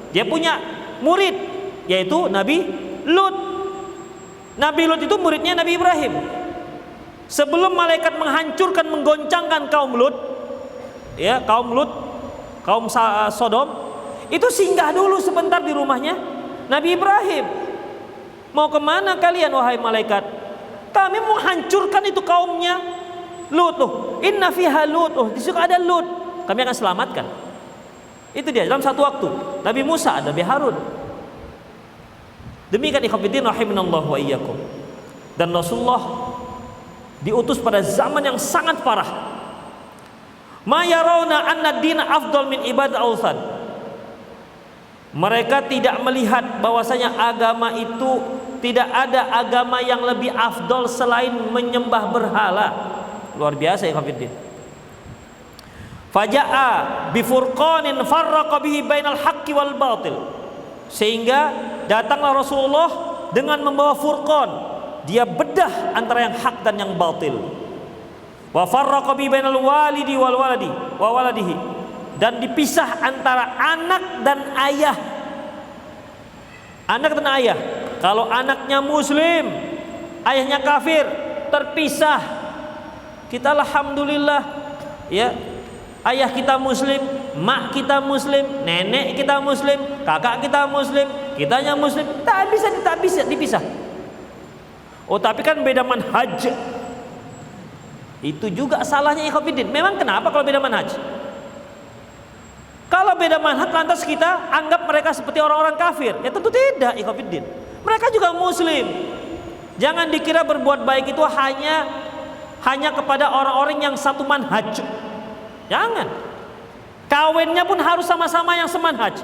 [SPEAKER 2] dia punya murid, yaitu Nabi Lut. Nabi Lut itu muridnya Nabi Ibrahim. Sebelum malaikat menghancurkan, menggoncangkan kaum Lut, ya, kaum Sodom, itu singgah dulu sebentar di rumahnya Nabi Ibrahim. Mau kemana kalian wahai malaikat? Kami mau hancurkan itu kaumnya Lut tuh. Inna fiha Lut, di situ ada Lut. Kami akan selamatkan. Itu dia dalam satu waktu. Nabi Musa, Nabi Harun. Demikian ikhwatiddin rahimanallahu wa iyyakum. Dan Rasulullah diutus pada zaman yang sangat parah. Ma yarawna anna ad-din afdal min ibadah awthan. Mereka tidak melihat bahwasanya agama itu tidak ada agama yang lebih afdal selain menyembah berhala. Luar biasa ikhwatiddin. Faja'a bifurqanin farraqa bihi bainal haqqi wal batil. Sehingga datanglah Rasulullah dengan membawa furqan, dia bedah antara yang hak dan yang batil. Wa farraqa bi bainal walidi wal waladi wa waladihi, dan dipisah antara anak dan ayah. Anak dan ayah. Kalau anaknya muslim, ayahnya kafir, terpisah. Kita alhamdulillah, ya. Ayah kita muslim, mak kita muslim, nenek kita muslim, kakak kita muslim, kitanya muslim, tak bisa dipisah. Oh tapi kan beda manhaj. Itu juga salahnya ikhwatiddin. Memang kenapa kalau beda manhaj? Kalau beda manhaj lantas kita anggap mereka seperti orang-orang kafir? Ya tentu tidak ikhwatiddin. Mereka juga muslim. Jangan dikira berbuat baik itu hanya kepada orang-orang yang satu manhaj. Jangan. Kawinnya pun harus sama-sama yang semanhaj.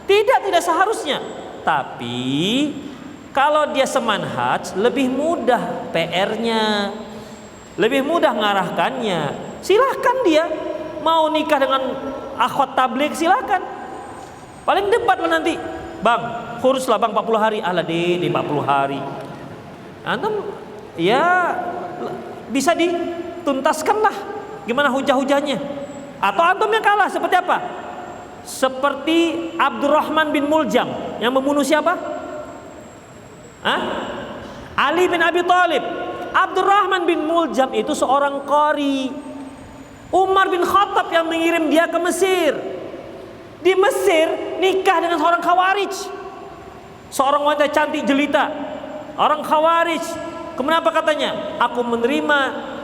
[SPEAKER 2] Tidak seharusnya. Tapi kalau dia semanhaj lebih mudah PR-nya, lebih mudah ngarahkannya. Silahkan dia mau nikah dengan akhwat tabligh, silahkan. Paling debat lah nanti, bang, kuruslah bang 40 hari. Alah di 40 hari. Antum ya bisa dituntaskan lah. Gimana hujah-hujahnya? Atau antum yang kalah seperti apa? Seperti Abdurrahman bin Muljam yang membunuh siapa? Ali bin Abi Thalib. Abdurrahman bin Muljam itu seorang qari. Umar bin Khattab yang mengirim dia ke Mesir. Di Mesir nikah dengan seorang Khawarij, seorang wanita cantik jelita, orang Khawarij. Kenapa katanya? Aku menerima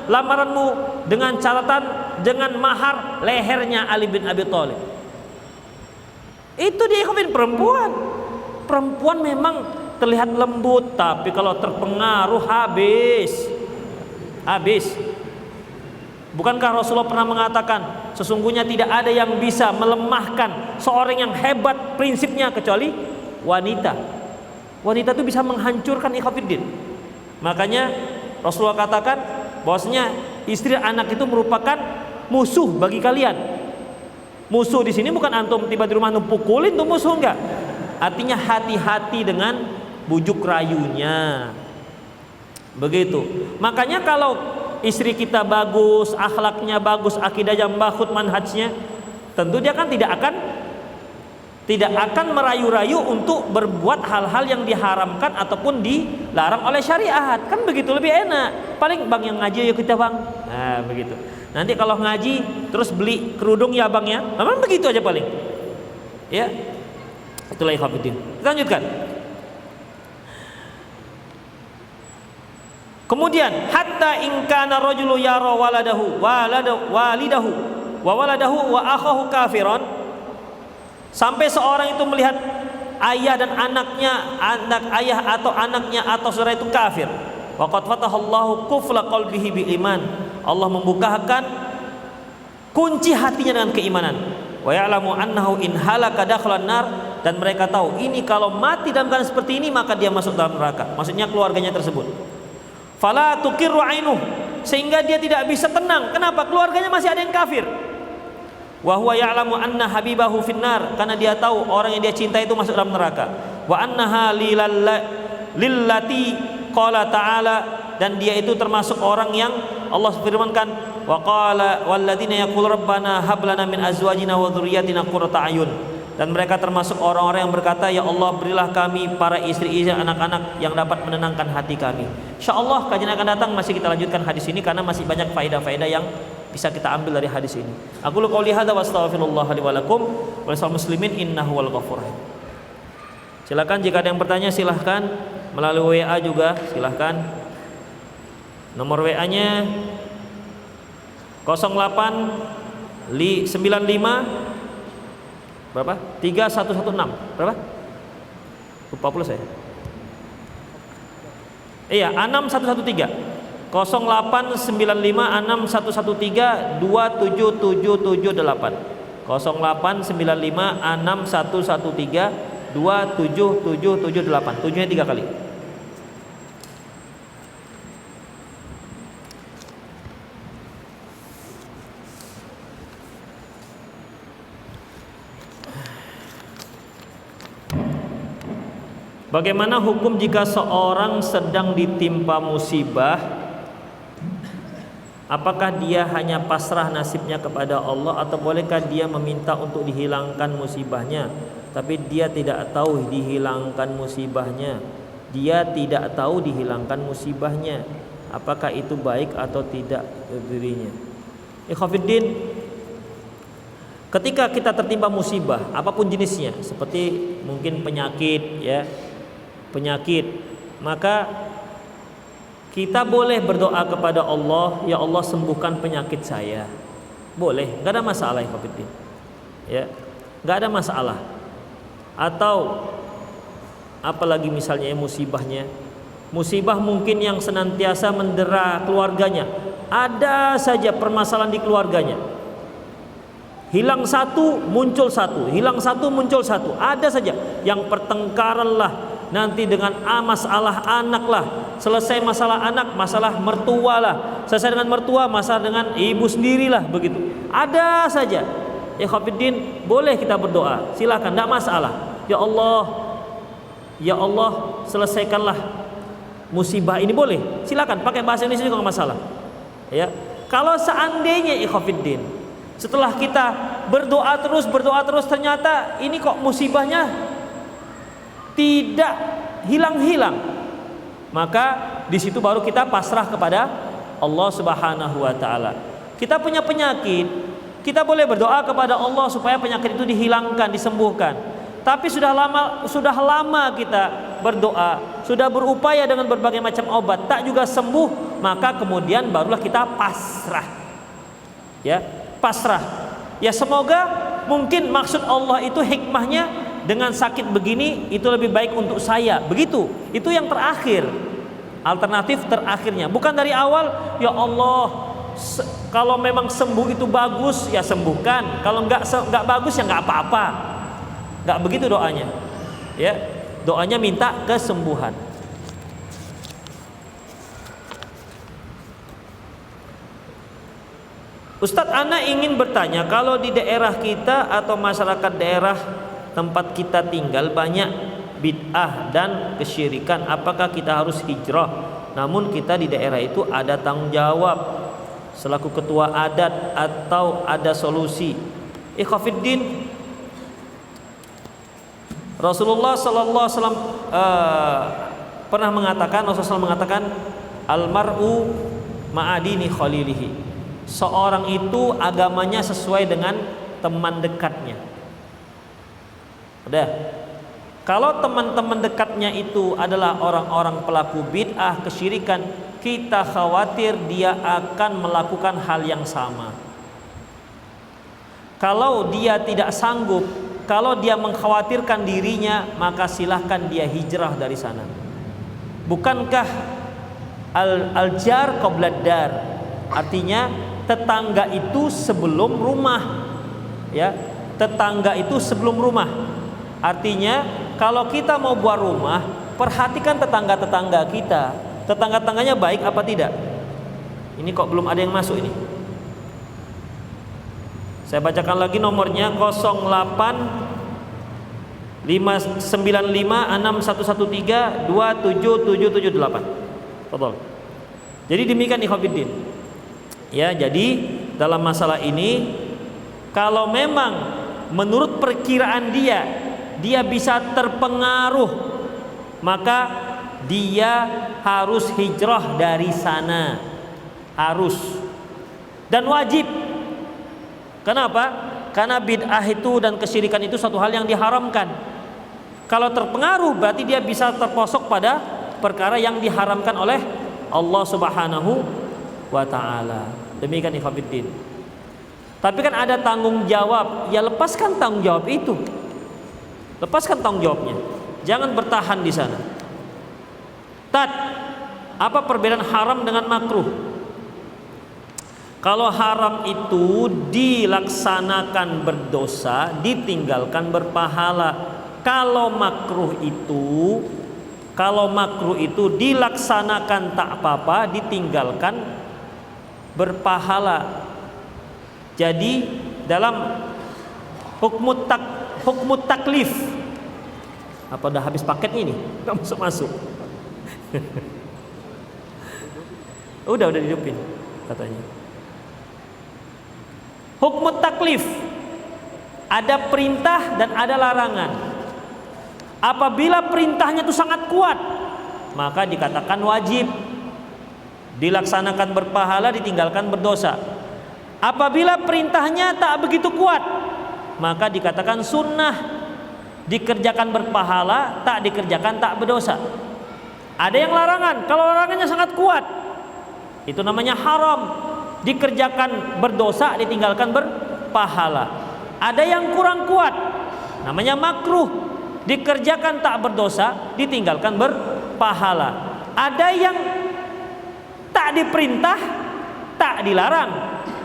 [SPEAKER 2] lamaranmu dengan catatan dengan mahar lehernya Ali bin Abi Thalib. Itu dia perempuan. Perempuan memang terlihat lembut, tapi kalau terpengaruh habis. Bukankah Rasulullah pernah mengatakan sesungguhnya tidak ada yang bisa melemahkan seorang yang hebat prinsipnya kecuali wanita. Wanita itu bisa menghancurkan ikhwatiddin. Makanya Rasulullah katakan bahwasanya istri anak itu merupakan musuh bagi kalian. Musuh di sini bukan antum tiba di rumah pukulin tuh musuh, enggak. Artinya hati-hati dengan bujuk rayunya. Begitu. Makanya kalau istri kita bagus, akhlaknya bagus, akidahnya bagus, manhajnya, tentu dia kan tidak akan merayu-rayu untuk berbuat hal-hal yang diharamkan ataupun dilarang oleh syariat. Kan begitu lebih enak. Paling bang yang ngaji yuk kita bang. Nah begitu. Nanti kalau ngaji terus beli kerudung ya bang ya. Memang begitu aja paling. Ya. Itulah ikhwatiddin. Kita lanjutkan. Kemudian hatta in kana rajulu yara walidahu wa waladahu wa akhahu kafiran, sampai seorang itu melihat ayah dan anaknya, anak ayah atau anaknya atau saudara itu kafir. Wa qad fatahallahu qufla qalbihi bil iman. Allah membukakan kunci hatinya dengan keimanan. Wa ya'lamu annahu in halaka dakhalan nar, dan mereka tahu ini kalau mati dalam keadaan seperti ini maka dia masuk dalam neraka. Maksudnya keluarganya tersebut. Fala tuqirru ainuh, sehingga dia tidak bisa tenang. Kenapa? Keluarganya masih ada yang kafir. Wa huwa ya'lamu anna habibahu finnar, karena dia tahu orang yang dia cintai itu masuk dalam neraka. Wa annaha lillati qala ta'ala, dan dia itu termasuk orang yang Allah firmankan wa qala walladzina yaqulu rabbana hab lana min azwajina wa dzurriyyatina qurrata ayun, dan mereka termasuk orang-orang yang berkata ya Allah berilah kami para istri-istri anak-anak yang dapat menenangkan hati kami. Insyaallah kajian akan datang masih kita lanjutkan hadis ini karena masih banyak faedah-faedah yang bisa kita ambil dari hadis ini. Aku lu qouli hadza wa astaghfirullah li wa lakum wa lisal muslimin innahu wal ghafur. Silakan jika ada yang bertanya silahkan melalui WA juga silahkan. Nomor WA-nya 0895 berapa? 3116 berapa? Lupa pula saya. Iya 6113 08956113 27778 08956113 27778 tujuhnya 3 kali. Bagaimana hukum jika seorang sedang ditimpa musibah? Apakah dia hanya pasrah nasibnya kepada Allah atau bolehkah dia meminta untuk dihilangkan musibahnya? Tapi dia tidak tahu dihilangkan musibahnya. Dia tidak tahu dihilangkan musibahnya. Apakah itu baik atau tidak dirinya? Ikhwatiddin, ketika kita tertimpa musibah apapun jenisnya, seperti mungkin penyakit ya, penyakit, maka Kita boleh berdoa kepada Allah, ya Allah sembuhkan penyakit saya. Boleh, nggak ada masalah ya Khofiddin. Ya, nggak ada masalah. Atau apalagi misalnya musibahnya, musibah mungkin yang senantiasa mendera keluarganya. Ada saja permasalahan di keluarganya. Hilang satu, muncul satu. Hilang satu, muncul satu. Ada saja yang pertengkaran lah, nanti dengan masalah anak lah, selesai masalah anak, masalah mertua lah, selesai dengan mertua, masalah dengan ibu sendirilah, begitu. Ada saja. Ya Khofiddin, boleh kita berdoa, silakan, tidak masalah. Ya Allah, selesaikanlah musibah ini, boleh. Silakan pakai bahasa Indonesia juga nggak masalah. Ya, kalau seandainya ya Khofiddin, setelah kita berdoa terus ternyata ini kok musibahnya tidak hilang-hilang, maka di situ baru kita pasrah kepada Allah Subhanahu wa taala. Kita punya penyakit, kita boleh berdoa kepada Allah supaya penyakit itu dihilangkan, disembuhkan. Tapi sudah lama kita berdoa, sudah berupaya dengan berbagai macam obat, tak juga sembuh, maka kemudian barulah kita pasrah. Ya, pasrah. Ya semoga mungkin maksud Allah itu hikmahnya, dengan sakit begini itu lebih baik untuk saya, begitu. Itu yang terakhir, alternatif terakhirnya. Bukan dari awal, ya Allah, kalau memang sembuh itu bagus ya sembuhkan, kalau enggak bagus ya enggak apa-apa. Enggak begitu doanya. Ya, doanya minta kesembuhan. Ustadz, ana ingin bertanya, kalau di daerah kita atau masyarakat daerah tempat kita tinggal banyak bid'ah dan kesyirikan, apakah kita harus hijrah? Namun kita di daerah itu ada tanggung jawab selaku ketua adat, atau ada solusi? Khofiddin, Rasulullah sallallahu alaihi wasallam pernah mengatakan, Rasulullah mengatakan, almar'u ma'adini khalilihi. Seorang itu agamanya sesuai dengan teman dekatnya. Udah. Kalau teman-teman dekatnya itu adalah orang-orang pelaku bid'ah, kesyirikan, kita khawatir dia akan melakukan hal yang sama. Kalau dia tidak sanggup, kalau dia mengkhawatirkan dirinya, maka silahkan dia hijrah dari sana. Bukankah al-jar qoblad dar? Artinya tetangga itu sebelum rumah. Ya, tetangga itu sebelum rumah. Artinya kalau kita mau buat rumah, perhatikan tetangga-tetangga kita. Tetangga-tetangganya baik apa tidak? Ini kok belum ada yang masuk ini. Saya bacakan lagi nomornya, 08 595 6113 27778. Betul. Jadi demikian nih Khofiddin. Ya, jadi dalam masalah ini, kalau memang menurut perkiraan dia bisa terpengaruh, maka dia harus hijrah dari sana, harus dan wajib. Kenapa? Karena bid'ah itu dan kesyirikan itu suatu hal yang diharamkan. Kalau terpengaruh berarti dia bisa terposok pada perkara yang diharamkan oleh Allah Subhanahu wa taala. Demikian Khofiddin. Tapi kan ada tanggung jawab, ya lepaskan tanggung jawab itu. Lepaskan tanggung jawabnya. Jangan bertahan di sana. Apa perbedaan haram dengan makruh? Kalau haram itu dilaksanakan berdosa, ditinggalkan berpahala. Kalau makruh itu dilaksanakan tak apa-apa, ditinggalkan berpahala. Jadi dalam hukmu taklif, apa udah habis paketnya ini? Nggak masuk. udah dihidupin katanya. Hukmu taklif, ada perintah dan ada larangan. Apabila perintahnya itu sangat kuat, maka dikatakan wajib, dilaksanakan berpahala, ditinggalkan berdosa. Apabila perintahnya tak begitu kuat, maka dikatakan sunnah, dikerjakan berpahala, tak dikerjakan tak berdosa. Ada yang larangan, kalau larangannya sangat kuat, itu namanya haram, dikerjakan berdosa, ditinggalkan berpahala. Ada yang kurang kuat, namanya makruh, dikerjakan tak berdosa, ditinggalkan berpahala. Ada yang tak diperintah, tak dilarang,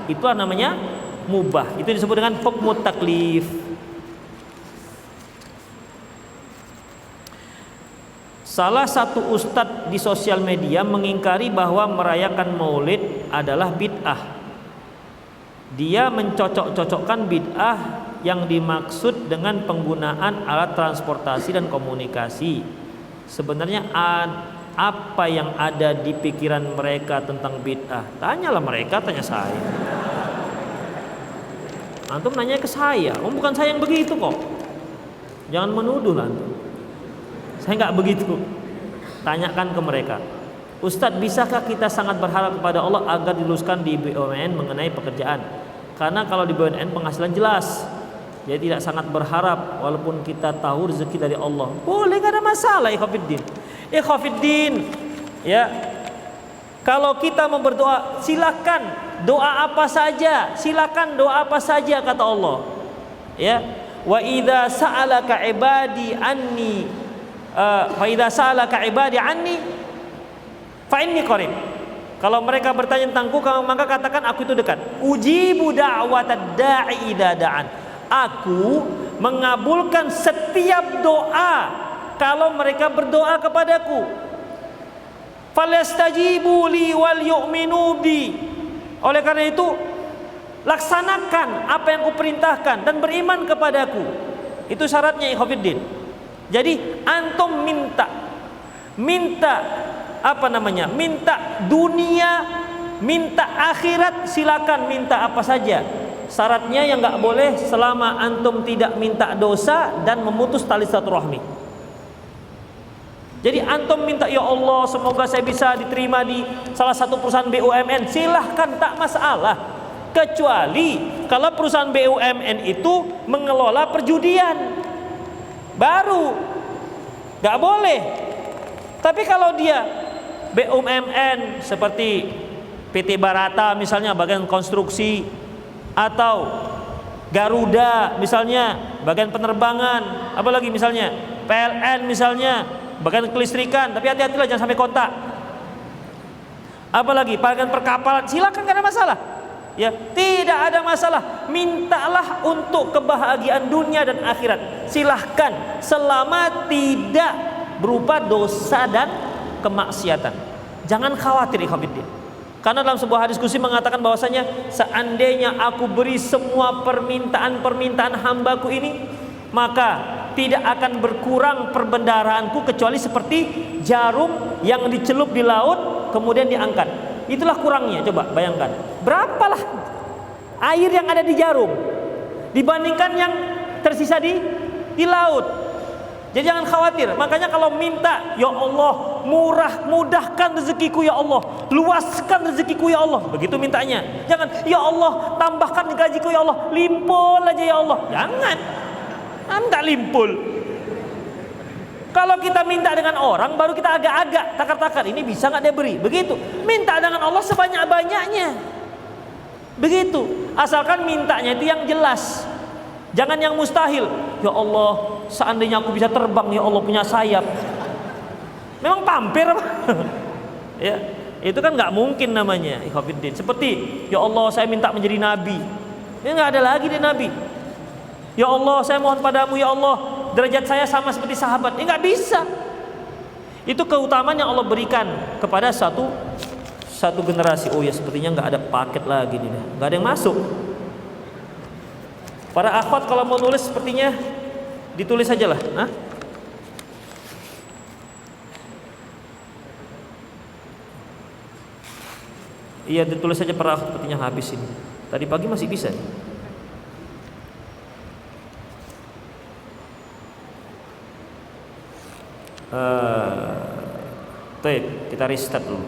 [SPEAKER 2] itulah namanya mubah. Itu disebut dengan hukmut taklif. Salah satu ustadz di sosial media mengingkari bahwa merayakan maulid adalah bid'ah. Dia mencocok-cocokkan bid'ah yang dimaksud dengan penggunaan alat transportasi dan komunikasi. Sebenarnya apa yang ada di pikiran mereka tentang bid'ah? Tanyalah mereka, tanya saya. Antum nanya ke saya, bukan saya yang begitu kok. Jangan menuduh lah antum. Saya nggak begitu. Tanyakan ke mereka. Ustadz, bisakah kita sangat berharap kepada Allah agar diluluskan di BUMN mengenai pekerjaan? Karena kalau di BUMN penghasilan jelas, jadi tidak sangat berharap walaupun kita tahu rezeki dari Allah. Boleh, nggak ada masalah. Ikhwafiddin, ya. Kalau kita mau berdoa, silakan doa apa saja, silakan doa apa saja kata Allah. Ya, wa idza sa'alaka ibadi anni fa idza sa'alaka ibadi anni fa inni qarib. Kalau mereka bertanya tentangku, maka katakan aku itu dekat. Ujibu da'watad da'i idza da'an. Aku mengabulkan setiap doa kalau mereka berdoa kepadaku. Falyastajibu li wal yu'minu bi. Oleh karena itu, laksanakan apa yang kuperintahkan dan beriman kepadaku. Itu syaratnya, ikhwatiddin. Jadi antum minta dunia, minta akhirat, silakan minta apa saja. Syaratnya yang nggak boleh selama antum tidak minta dosa dan memutus tali silaturahmi. Jadi antum minta, ya Allah semoga saya bisa diterima di salah satu perusahaan BUMN, silahkan, tak masalah. Kecuali kalau perusahaan BUMN itu mengelola perjudian, baru nggak boleh. Tapi kalau dia BUMN seperti PT Barata misalnya bagian konstruksi, atau Garuda misalnya bagian penerbangan, apalagi misalnya PLN misalnya bagian kelistrikan, tapi hati-hatilah jangan sampai kotak. Apalagi bagian perkapalan, silakan, gak ada masalah. Ya, tidak ada masalah. Mintalah untuk kebahagiaan dunia dan akhirat. Silahkan, selama tidak berupa dosa dan kemaksiatan. Jangan khawatir, ikhwatiddin. Karena dalam sebuah diskusi mengatakan bahwasanya seandainya aku beri semua permintaan hambaku ini, maka tidak akan berkurang perbendaharaanku kecuali seperti jarum yang dicelup di laut kemudian diangkat. Itulah kurangnya. Coba bayangkan, berapalah air yang ada di jarum dibandingkan yang tersisa di laut. Jadi jangan khawatir. Makanya kalau minta, ya Allah mudahkan rezekiku ya Allah, luaskan rezekiku ya Allah, begitu mintanya. Jangan, ya Allah tambahkan gajiku ya Allah, limpul aja ya Allah. Jangan, anda limpul. Kalau kita minta dengan orang, baru kita agak-agak takar-takar, ini bisa nggak dia beri. Begitu. Minta dengan Allah sebanyak-banyaknya. Begitu. Asalkan mintanya itu yang jelas. Jangan yang mustahil. Ya Allah, seandainya aku bisa terbang, ya Allah punya sayap. Memang pampir apa? Ya, itu kan nggak mungkin namanya, ikhwatiddin. Seperti, ya Allah saya minta menjadi nabi. Ini nggak ada lagi dia nabi. Ya Allah saya mohon padamu ya Allah derajat saya sama seperti sahabat. Ini nggak bisa. Itu keutamaan yang Allah berikan kepada satu generasi. Oh ya, sepertinya nggak ada paket lagi nih, nggak ada yang masuk. Para akhwat kalau mau nulis sepertinya ditulis saja lah. Iya, ditulis saja para akhwat, sepertinya habis ini. Tadi pagi masih bisa nih. Kita restart dulu.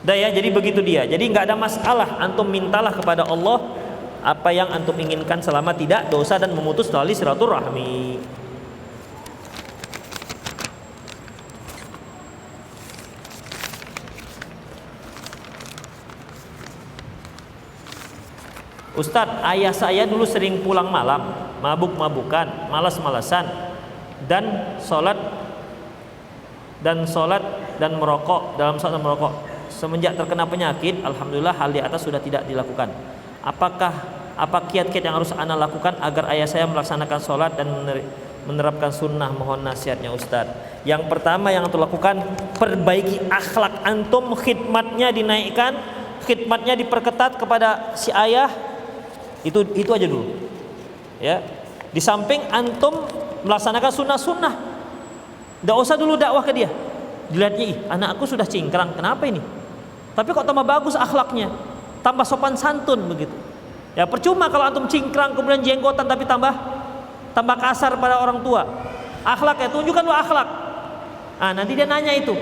[SPEAKER 2] Dah ya, jadi begitu dia. Jadi nggak ada masalah. Antum mintalah kepada Allah apa yang antum inginkan selama tidak dosa dan memutus tali silaturahmi. Ustadz, ayah saya dulu sering pulang malam, mabuk-mabukan, malas-malasan, dan sholat dan merokok, dalam sholat dan merokok. Semenjak terkena penyakit, alhamdulillah hal di atas sudah tidak dilakukan. Apa kiat-kiat yang harus ana lakukan agar ayah saya melaksanakan sholat dan menerapkan sunnah? Mohon nasihatnya Ustadz. Yang pertama yang antum lakukan, perbaiki akhlak antum, khidmatnya dinaikkan, khidmatnya diperketat kepada si ayah. Itu aja dulu. Ya. Di samping antum melaksanakan sunnah-sunnah, nggak usah dulu dakwah ke dia. Dilihatnya, ih, anakku sudah cingkrang, kenapa ini? Tapi kok tambah bagus akhlaknya, tambah sopan santun begitu. Ya percuma kalau antum cingkrang kemudian jenggotan tapi tambah kasar pada orang tua. Akhlak ya, tunjukkan lu akhlak. Nanti dia nanya itu,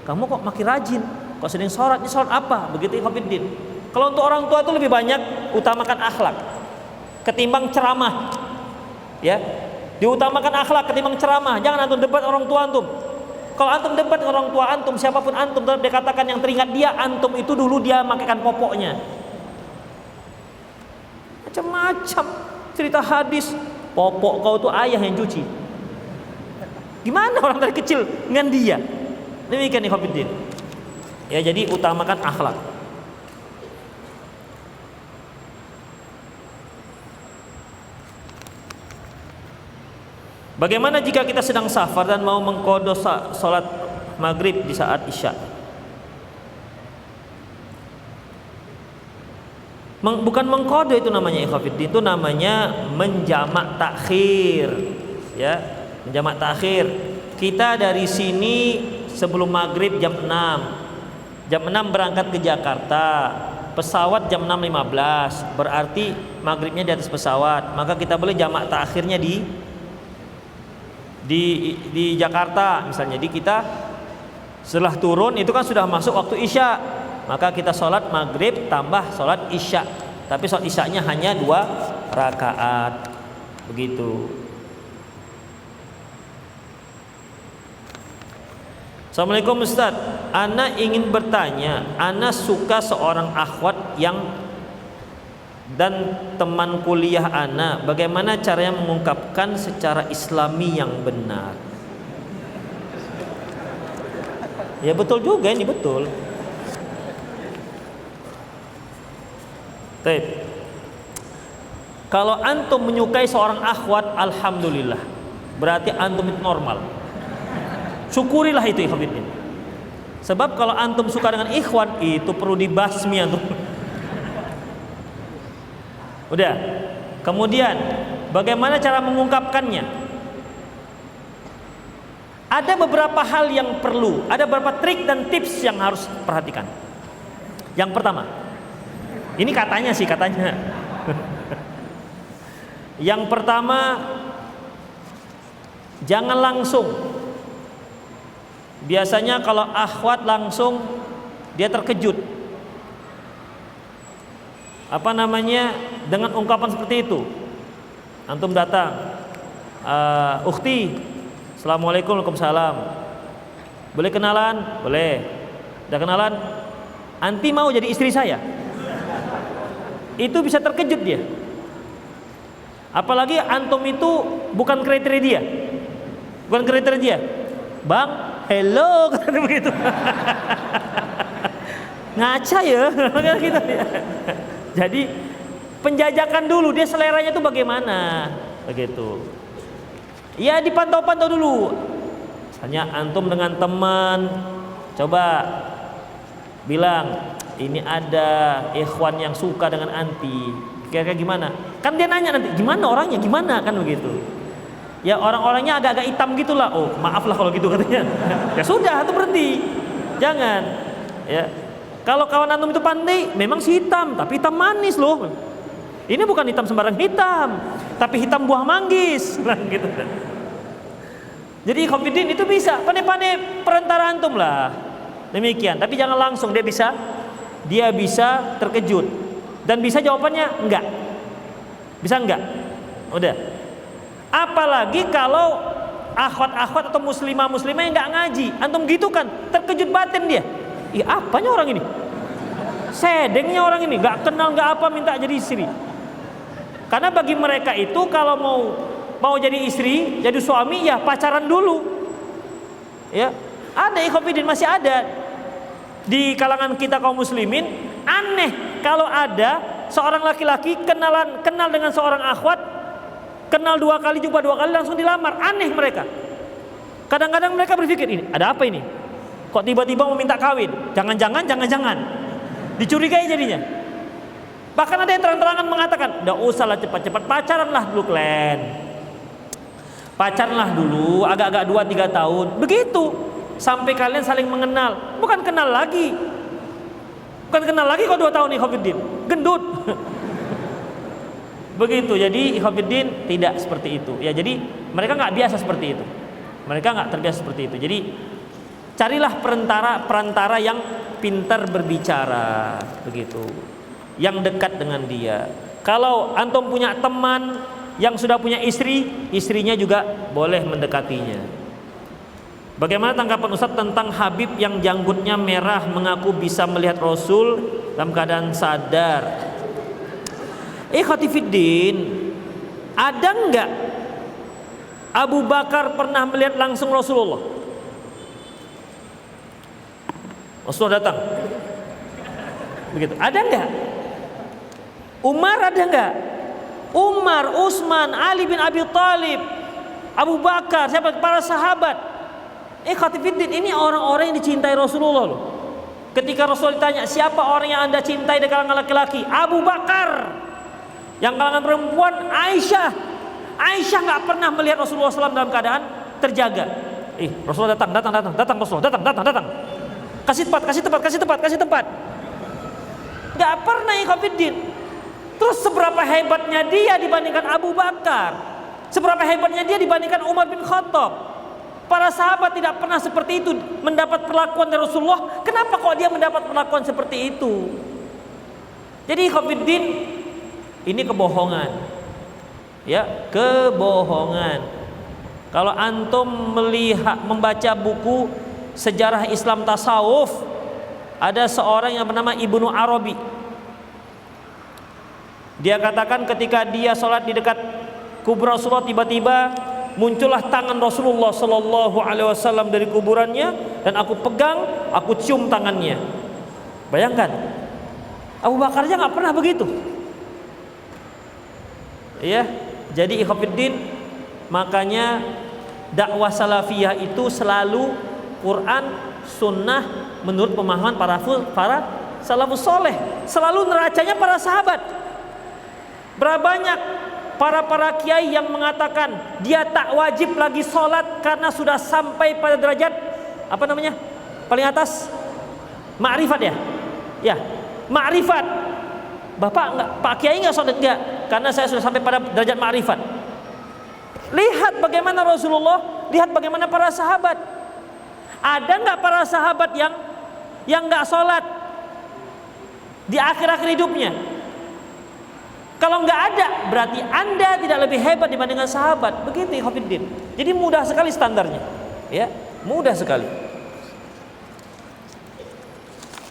[SPEAKER 2] kamu kok makin rajin, kok sering sholat, ini sholat apa? Begitu ikhwatiddin. Kalau untuk orang tua itu lebih banyak utamakan akhlak ketimbang ceramah. Ya, diutamakan akhlak ketimbang ceramah. Jangan antum debat orang tua antum. Kalau antum debat orang tua antum, siapapun antum, tetap dia katakan yang teringat dia antum itu dulu dia makaikan popoknya. Macam-macam cerita hadis, popok kau itu ayah yang cuci. Gimana orang dari kecil dengan dia? Demikian ikhwatiddin. Ya, jadi utamakan akhlak. Bagaimana jika kita sedang safar dan mau mengqadha salat maghrib di saat isya? Bukan mengqadha itu namanya ikhwatiddin, itu namanya menjamak takhir. Ya, menjamak takhir. Kita dari sini sebelum maghrib jam 6. Jam 6 berangkat ke Jakarta. Pesawat jam 6.15. Berarti maghribnya di atas pesawat. Maka kita boleh jamak takhirnya di Jakarta misalnya. Di kita setelah turun itu kan sudah masuk waktu isya, maka kita sholat maghrib tambah sholat isya, tapi sholat isyanya hanya 2 rakaat begitu. Assalamualaikum Ustaz, ana ingin bertanya, ana suka seorang akhwat dan teman kuliah ana, bagaimana caranya mengungkapkan secara islami yang benar? Ya betul juga, ini betul. Baik. Kalau antum menyukai seorang akhwat, alhamdulillah, berarti antum itu normal. Syukurilah itu ikhwan. Sebab kalau antum suka dengan ikhwan, itu perlu dibasmi antum. Udah. Kemudian bagaimana cara mengungkapkannya? Ada beberapa hal yang perlu, ada beberapa trik dan tips yang harus perhatikan. Yang pertama, ini katanya. Yang pertama, jangan langsung. Biasanya kalau akhwat langsung dia terkejut. Dengan ungkapan seperti itu. Antum datang, ukhti, assalamualaikum, waalaikumsalam. Boleh kenalan? Boleh. Udah kenalan? Anti mau jadi istri saya? Itu bisa terkejut dia. Apalagi antum itu bukan kriteria dia. Bukan kriteria dia. Bang, hello, kata begitu. Ngaca ya, gitu. Jadi penjajakan dulu dia seleranya itu bagaimana, begitu. Ya dipantau-pantau dulu. Misalnya antum dengan teman, coba bilang, ini ada ikhwan yang suka dengan anti. Kira-kira gimana? Kan dia nanya nanti, gimana orangnya, gimana, kan begitu. Ya orang-orangnya agak-agak hitam gitulah. Oh maaf lah kalau gitu katanya. Ya sudah, itu berhenti. Jangan. Ya. Kalau kawan antum itu pandai, memang si hitam, tapi hitam manis loh. Ini bukan hitam sembarang hitam, tapi hitam buah manggis, gitu. Jadi ikhwatiddin itu bisa, pandai-pandai perantara antum lah. Demikian, tapi jangan langsung, dia bisa terkejut dan bisa jawabannya enggak. Bisa enggak? Udah. Apalagi kalau akhwat-akhwat atau muslimah-muslimah yang enggak ngaji, antum gitu kan, terkejut batin dia. Ih, apanya orang ini? Sedengnya orang ini, nggak kenal nggak apa minta jadi istri. Karena bagi mereka itu kalau mau jadi istri, jadi suami ya pacaran dulu. Ya, ada ikhwafidin, masih ada di kalangan kita kaum muslimin. Aneh kalau ada seorang laki-laki kenal dengan seorang akhwat, kenal 2 kali, jumpa 2 kali langsung dilamar. Aneh mereka. Kadang-kadang mereka berpikir, ini ada apa ini? Kok tiba-tiba mau minta kawin? Jangan-jangan dicurigai jadinya. Bahkan ada yang terang-terangan mengatakan, "Nggak usahlah cepat-cepat, pacaranlah dulu kalian. Pacaranlah dulu agak-agak 2-3 tahun." Begitu sampai kalian saling mengenal. Bukan kenal lagi kok 2 tahun ikhwatiddin. Gendut. Begitu. Jadi ikhwatiddin tidak seperti itu. Ya, jadi mereka nggak biasa seperti itu. Mereka nggak terbiasa seperti itu. Jadi carilah perantara yang pintar berbicara, begitu, yang dekat dengan dia. Kalau antum punya teman yang sudah punya istri, istrinya juga boleh mendekatinya. Bagaimana tanggapan Ustaz tentang Habib yang janggutnya merah mengaku bisa melihat Rasul dalam keadaan sadar? Ikhwati fiddin, ada enggak Abu Bakar pernah melihat langsung Rasulullah? Rasulullah datang. Begitu. Ada enggak? Umar ada enggak? Umar, Utsman, Ali bin Abi Thalib, Abu Bakar, siapa? Para sahabat. Khatifiddin, ini orang-orang yang dicintai Rasulullah loh. Ketika Rasul ditanya, siapa orang yang Anda cintai dari kalangan laki-laki? Abu Bakar. Yang kalangan perempuan, Aisyah. Aisyah nggak pernah melihat Rasulullah SAW dalam keadaan terjaga. Rasulullah datang Rasulullah, datang. Kasih tempat. Nggak pernah ikhwatiddin. Terus seberapa hebatnya dia dibandingkan Abu Bakar? Seberapa hebatnya dia dibandingkan Umar bin Khattab? Para sahabat tidak pernah seperti itu mendapat perlakuan dari Rasulullah. Kenapa kok dia mendapat perlakuan seperti itu? Jadi ikhwatiddin, ini kebohongan. Ya, kebohongan. Kalau antum membaca buku sejarah Islam tasawuf, ada seorang yang bernama Ibnu Arabi. Dia katakan ketika dia sholat di dekat kubur Rasulullah, tiba-tiba muncullah tangan Rasulullah Sallallahu Alaihi Wasallam dari kuburannya, dan aku pegang, aku cium tangannya. Bayangkan, Abu Bakar aja nggak pernah begitu. Ya, jadi ikhwatiddin, makanya dakwah salafiyah itu selalu Quran, Sunnah menurut pemahaman para salafus soleh, selalu neracanya para sahabat. Berapa banyak para kiai yang mengatakan dia tak wajib lagi sholat karena sudah sampai pada derajat apa namanya paling atas, ma'rifat ya ma'rifat. Bapak enggak, Pak Kiai enggak sholat? Enggak, karena saya sudah sampai pada derajat ma'rifat. Lihat bagaimana Rasulullah, lihat bagaimana para sahabat. Ada enggak para sahabat yang enggak sholat di akhir-akhir hidupnya? Kalau nggak ada, berarti Anda tidak lebih hebat dibandingkan sahabat. Begitu ikhwatiddin. Jadi mudah sekali standarnya. Ya, mudah sekali.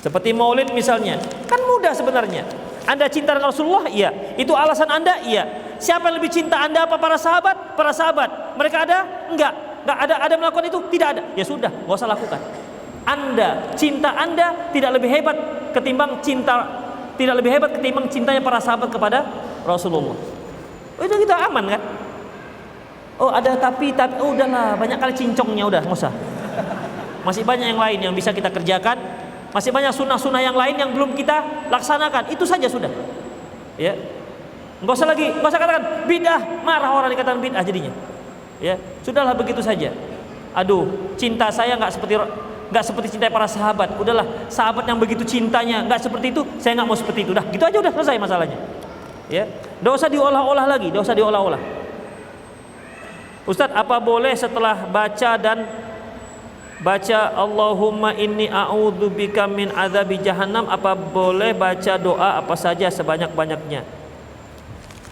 [SPEAKER 2] Seperti maulid misalnya, kan mudah sebenarnya. Anda cinta dengan Rasulullah? Iya. Itu alasan Anda? Iya. Siapa yang lebih cinta Anda apa para sahabat? Para sahabat. Mereka ada? Enggak. Nggak ada melakukan itu? Tidak ada. Ya sudah, nggak usah lakukan. Cinta Anda tidak lebih hebat ketimbang cintanya para sahabat kepada Rasulullah. Itu kita aman kan? Oh ada tapi udahlah, banyak kali cincongnya, udah nggak usah. Masih banyak yang lain yang bisa kita kerjakan. Masih banyak sunnah-sunnah yang lain yang belum kita laksanakan. Itu saja sudah. Ya, nggak usah katakan bid'ah, marah orang dikatakan bid'ah jadinya. Ya, sudahlah begitu saja. Aduh, cinta saya nggak seperti cinta para sahabat. Udahlah, sahabat yang begitu cintanya nggak seperti itu, saya nggak mau seperti itu. Dah, gitu aja udah selesai masalahnya. Ya, nggak usah diolah-olah lagi, nggak usah diolah-olah. Ustadz, apa boleh setelah baca Allahumma inni a'udzubika min adzabi jahannam, apa boleh baca doa apa saja sebanyak-banyaknya?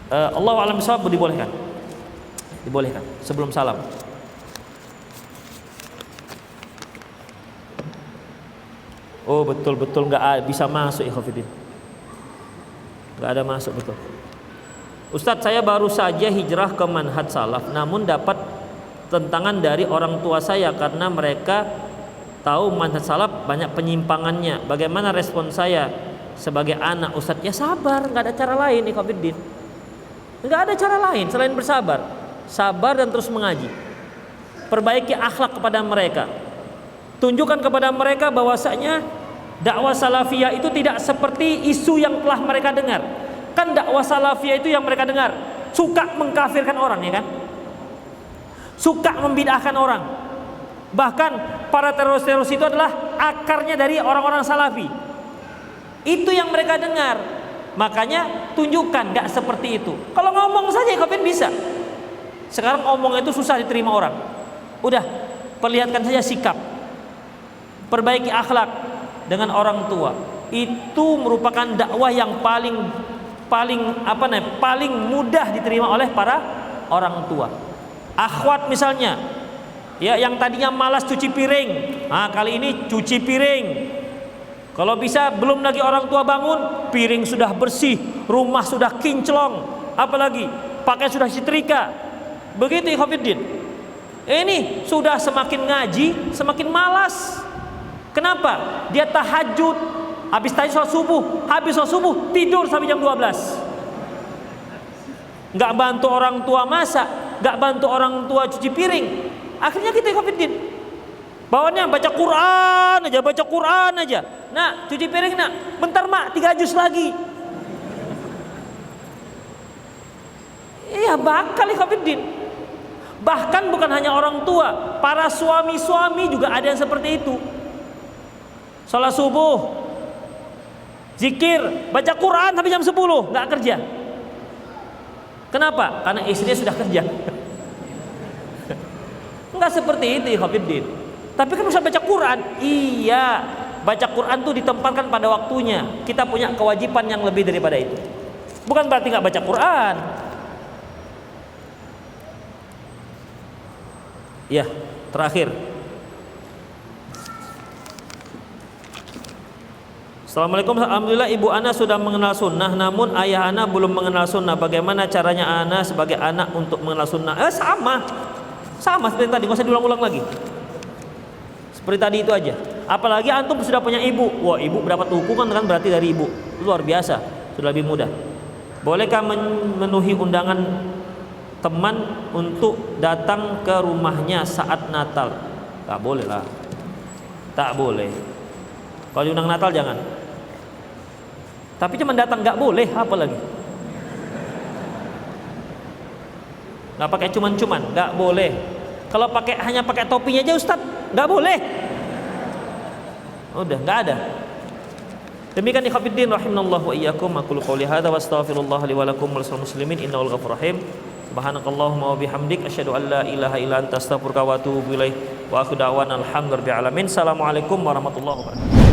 [SPEAKER 2] Allahu a'lam bishawab, dibolehkan sebelum salam. Oh betul-betul nggak bisa masuk ikhwatiddin. Nggak ada masuk betul. Ustadz, saya baru saja hijrah ke manhaj salaf, namun dapat tentangan dari orang tua saya karena mereka tahu manhaj salaf banyak penyimpangannya. Bagaimana respon saya sebagai anak Ustadz? Ya sabar, nggak ada cara lain ikhwatiddin. Nggak ada cara lain selain bersabar. Sabar dan terus mengaji. Perbaiki akhlak kepada mereka. Tunjukkan kepada mereka bahwasanya dakwah salafiyah itu tidak seperti isu yang telah mereka dengar. Kan dakwah salafiyah itu yang mereka dengar suka mengkafirkan orang, ya kan? Suka membid'ahkan orang. Bahkan para teroris-teroris itu adalah akarnya dari orang-orang salafi. Itu yang mereka dengar. Makanya tunjukkan gak seperti itu. Kalau ngomong saja kalian bisa. Sekarang ngomong itu susah diterima orang. Udah, perlihatkan saja sikap. Perbaiki akhlak dengan orang tua. Itu merupakan dakwah yang paling mudah diterima oleh para orang tua. Akhwat misalnya, ya yang tadinya malas cuci piring, nah kali ini cuci piring. Kalau bisa belum lagi orang tua bangun, piring sudah bersih, rumah sudah kinclong, apalagi pakai sudah setrika. Begitu ikhwatiddin. Ini sudah semakin ngaji, semakin malas. Kenapa? Dia tahajud, habis sholat subuh, tidur sampai jam 12. Nggak bantu orang tua masak, nggak bantu orang tua cuci piring. Akhirnya kita ikhwatiddin. Bawaannya baca Quran aja. Nak, cuci piring nak. Bentar mak, 3 juz lagi. Iya bakal ikhwatiddin. Bahkan bukan hanya orang tua, para suami-suami juga ada yang seperti itu. Sholat subuh, zikir, baca Quran sampai jam 10, nggak kerja. Kenapa? Karena istrinya sudah kerja. Enggak seperti itu ikhwatiddin. Tapi kan bisa baca Quran. Iya, baca Quran tuh ditempatkan pada waktunya. Kita punya kewajiban yang lebih daripada itu. Bukan berarti nggak baca Quran. Ya, terakhir. Assalamualaikum, alhamdulillah ibu ana sudah mengenal sunnah, namun ayah ana belum mengenal sunnah. Bagaimana caranya ana sebagai anak untuk mengenal sunnah? Sama seperti tadi, nggak usah diulang-ulang lagi. Seperti tadi itu aja. Apalagi antum sudah punya ibu. Wah, ibu berdapat hukuman kan berarti dari ibu. Luar biasa, sudah lebih mudah. Bolehkah memenuhi undangan teman untuk datang ke rumahnya saat Natal? Tak boleh lah. Tak boleh. Kalau diundang Natal jangan. Tapi cuma datang nggak boleh, apa lagi? Nggak pakai cuman-cuman, nggak boleh. Kalau hanya pakai topinya aja Ustaz, nggak boleh. Udah, nggak ada. Demikian ikhwatiddin rahimanallahu wa iyyakum, aqulu qouli hadza wa astaghfirullah li wa lakum wa lisal muslimin innahu ghafurur rahim. Subhanakallahumma wa bihamdik asyhadu an la ilaha illa anta astaghfiruka wa atubu ilaik. Wa akhiru da'wana alhamdulillahi rabbil alamin. Assalamualaikum warahmatullahi wabarakatuh.